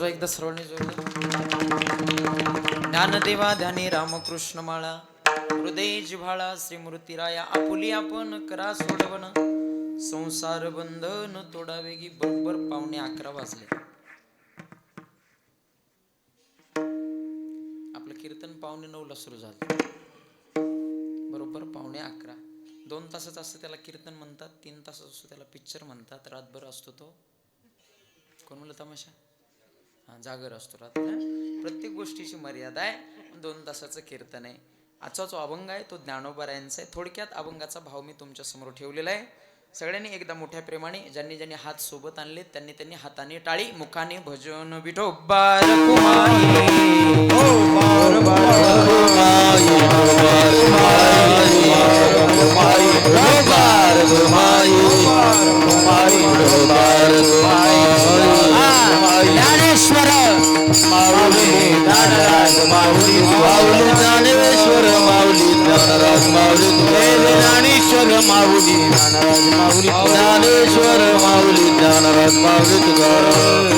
एकदा सर्वांनी ज्ञानदेवा ध्यानी रामकृष्ण माळा हृदय जिव्हाळा श्री मूर्तिराया आपुली आपण करा सोडवण संसार बंधन तोडावेगी. बरोबर 11:15 वाजले. आपलं कीर्तन 9:15 सुरू झालं. बरोबर 11:15. 2 तासाचं असतं त्याला कीर्तन म्हणतात, 3 तासाचं असतो त्याला पिक्चर म्हणतात, रातभर असतो तो कोण म्हणलं तमाशा, जागर असतो रात्र. प्रत्येक गोष्टीची मर्यादा आहे. 2 तासाचं कीर्तन आहे. आजचा जो अभंग आहे तो ज्ञानोबारायांचा आहे. थोडक्यात अभंगाचा भाव मी तुमच्या समोर ठेवलेला आहे. सगळ्यांनी एकदा मोठ्या प्रेमाने ज्यांनी ज्यांनी हात सोबत आणले त्यांनी त्यांनी हाताने टाळी मुखाने भजन विठोबा रखुमाई ओ बार बार घुमाई बार घुमाई ज्ञानेश्वर माऊली ज्ञानराज माऊली माऊली ज्ञानेश्वर माऊली ज्ञानराज माऊली ज्ञानेश्वर माऊली ज्ञानराज माऊली ज्ञानेश्वर माऊली ज्ञानराज माऊली तुकाराम.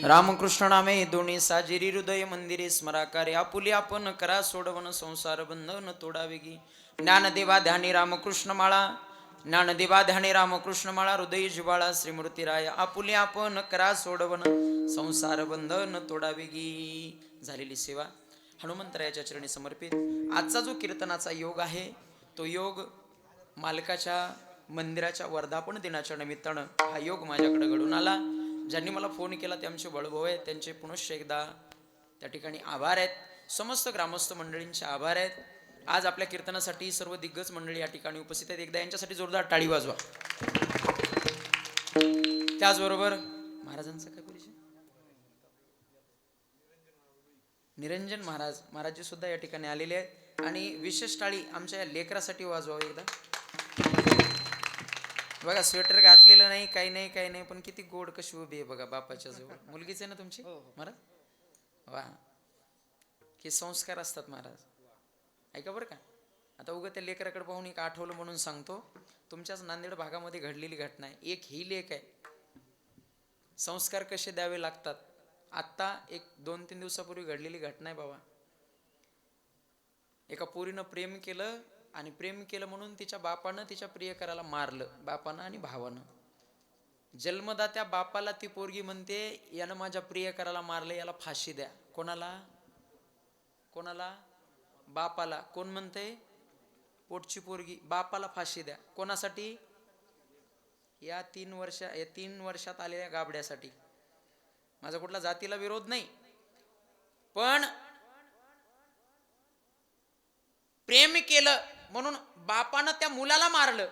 रामकृष्ण नामे दोन्ही साजिरी हृदय मंदिरे स्मराकारे आपुले आपण करा सोडवन संसार बंधन तोडावेगी. ज्ञानदेवा ध्यानी रामकृष्ण माळा ज्ञानदेवा ध्यानी रामकृष्ण माळा हृदय जिवाळा श्रीमूर्तीराया आपुले आपण करा सोडवन संसार बंधन तोडावेगी. झालेली सेवा हनुमंतरायाच्या चरणी समर्पित. आजचा जो कीर्तनाचा योग आहे तो योग मालकाच्या मंदिराच्या वर्धापन दिनाच्या निमित्तानं हा योग माझ्याकडे घडून आला. ज्यांनी मला फोन केला ते आमचे बळभाऊ आहेत. त्यांचे पुनश्च एकदा त्या ठिकाणी आभार आहेत. समस्त ग्रामस्थ मंडळींचे आभार आहेत. आज आपल्या कीर्तनासाठी सर्व दिग्गज मंडळी या ठिकाणी उपस्थित आहेत. एकदा यांच्यासाठी जोरदार टाळी वाजवा. त्याचबरोबर महाराजांचा काय परिचय, निरंजन महाराज महाराजी सुद्धा या ठिकाणी आलेले आहेत. आणि विशेष टाळी आमच्या या लेकरासाठी वाजवा एकदा. बघा स्वेटर घातलेलं नाही, काही नाही काही नाही, पण किती गोड कशी उभी आहे बघा बापाच्या जवळ. मुलगीच आहे ना तुमची महाराज? वा, हे संस्कार असतात महाराज. ऐका बरं का, आता उगा त्या लेकराकडे पाहून एक आठवलं म्हणून सांगतो. तुमच्याच नांदेड भागामध्ये घडलेली घटना आहे. एक ही लेक आहे. संस्कार कसे द्यावे लागतात आत्ता एक 2-3 दिवसापूर्वी घडलेली घटना आहे बाबा. एका पोरीनं प्रेम केलं आणि प्रेम केलं म्हणून तिच्या बापानं तिच्या प्रियकराला मारलं, बापानं आणि भावानं. जन्मदात्या बापाला ती पोरगी म्हणते यानं माझ्या प्रियकराला मारलं, याला फाशी द्या. कोणाला कोणाला? बापाला. कोण म्हणते? पोटची पोरगी. बापाला फाशी द्या. कोणासाठी? या 3 वर्षात आलेल्या गाबड्यासाठी. माझा कुठला जातीला विरोध नाही, पण प्रेम केलं म्हणून बापानं त्या मुलाला मारलं.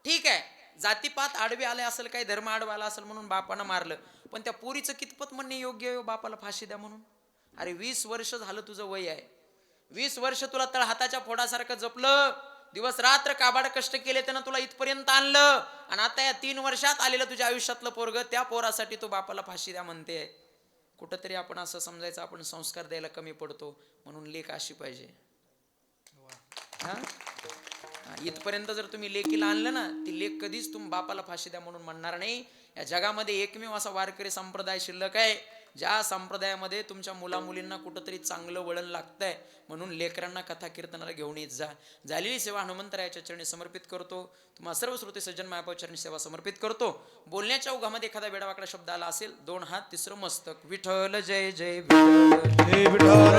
ठीक आहे, जातीपात आडवे आले असेल, काही धर्म आडवा आला असेल म्हणून बापानं मारलं, पण त्या पोरीचं कितपत म्हणणे योग्य आहे बापाला फाशी द्या म्हणून? अरे 20 वर्ष झालं तुझं वय आहे. 20 वर्ष तुला तळ हाताच्या फोडासारखं जपलं, दिवस रात्र काबाड कष्ट केले, त्यानं तुला इथपर्यंत आणलं, आणि आता या 3 वर्षात आलेलं तुझ्या आयुष्यातलं पोरग, त्या पोरासाठी तू बापाला फाशी द्या म्हणते. कुठंतरी आपण असं समजायचं आपण संस्कार द्यायला कमी पडतो, म्हणून लेक अशी पाहिजे. इथपर्यंत जर तुम्ही लेकीला आणलं ना, ती लेक कधीच तुम्ही बापाला फाशी द्या म्हणून म्हणणार नाही. या जगामध्ये एकमेव असा वारकरी संप्रदाय शिल्लक आहे ज्या संप्रदायामध्ये तुमच्या मुलामुलींना कुठंतरी चांगलं वळण लागतंय, म्हणून लेकरांना कथा कीर्तनाला घेऊन येत जा. झालेली सेवा हनुमंतरायाच्या चरणी समर्पित करतो. तुम्हाला सर्व श्रोते सज्जन मायपाव चरणी सेवा समर्पित करतो. बोलण्याच्या ओघामध्ये एखादा वेडावाकडा शब्द आला असेल, 2 हात 3रं मस्तक. विठ्ठल जय जय विठ्ठल.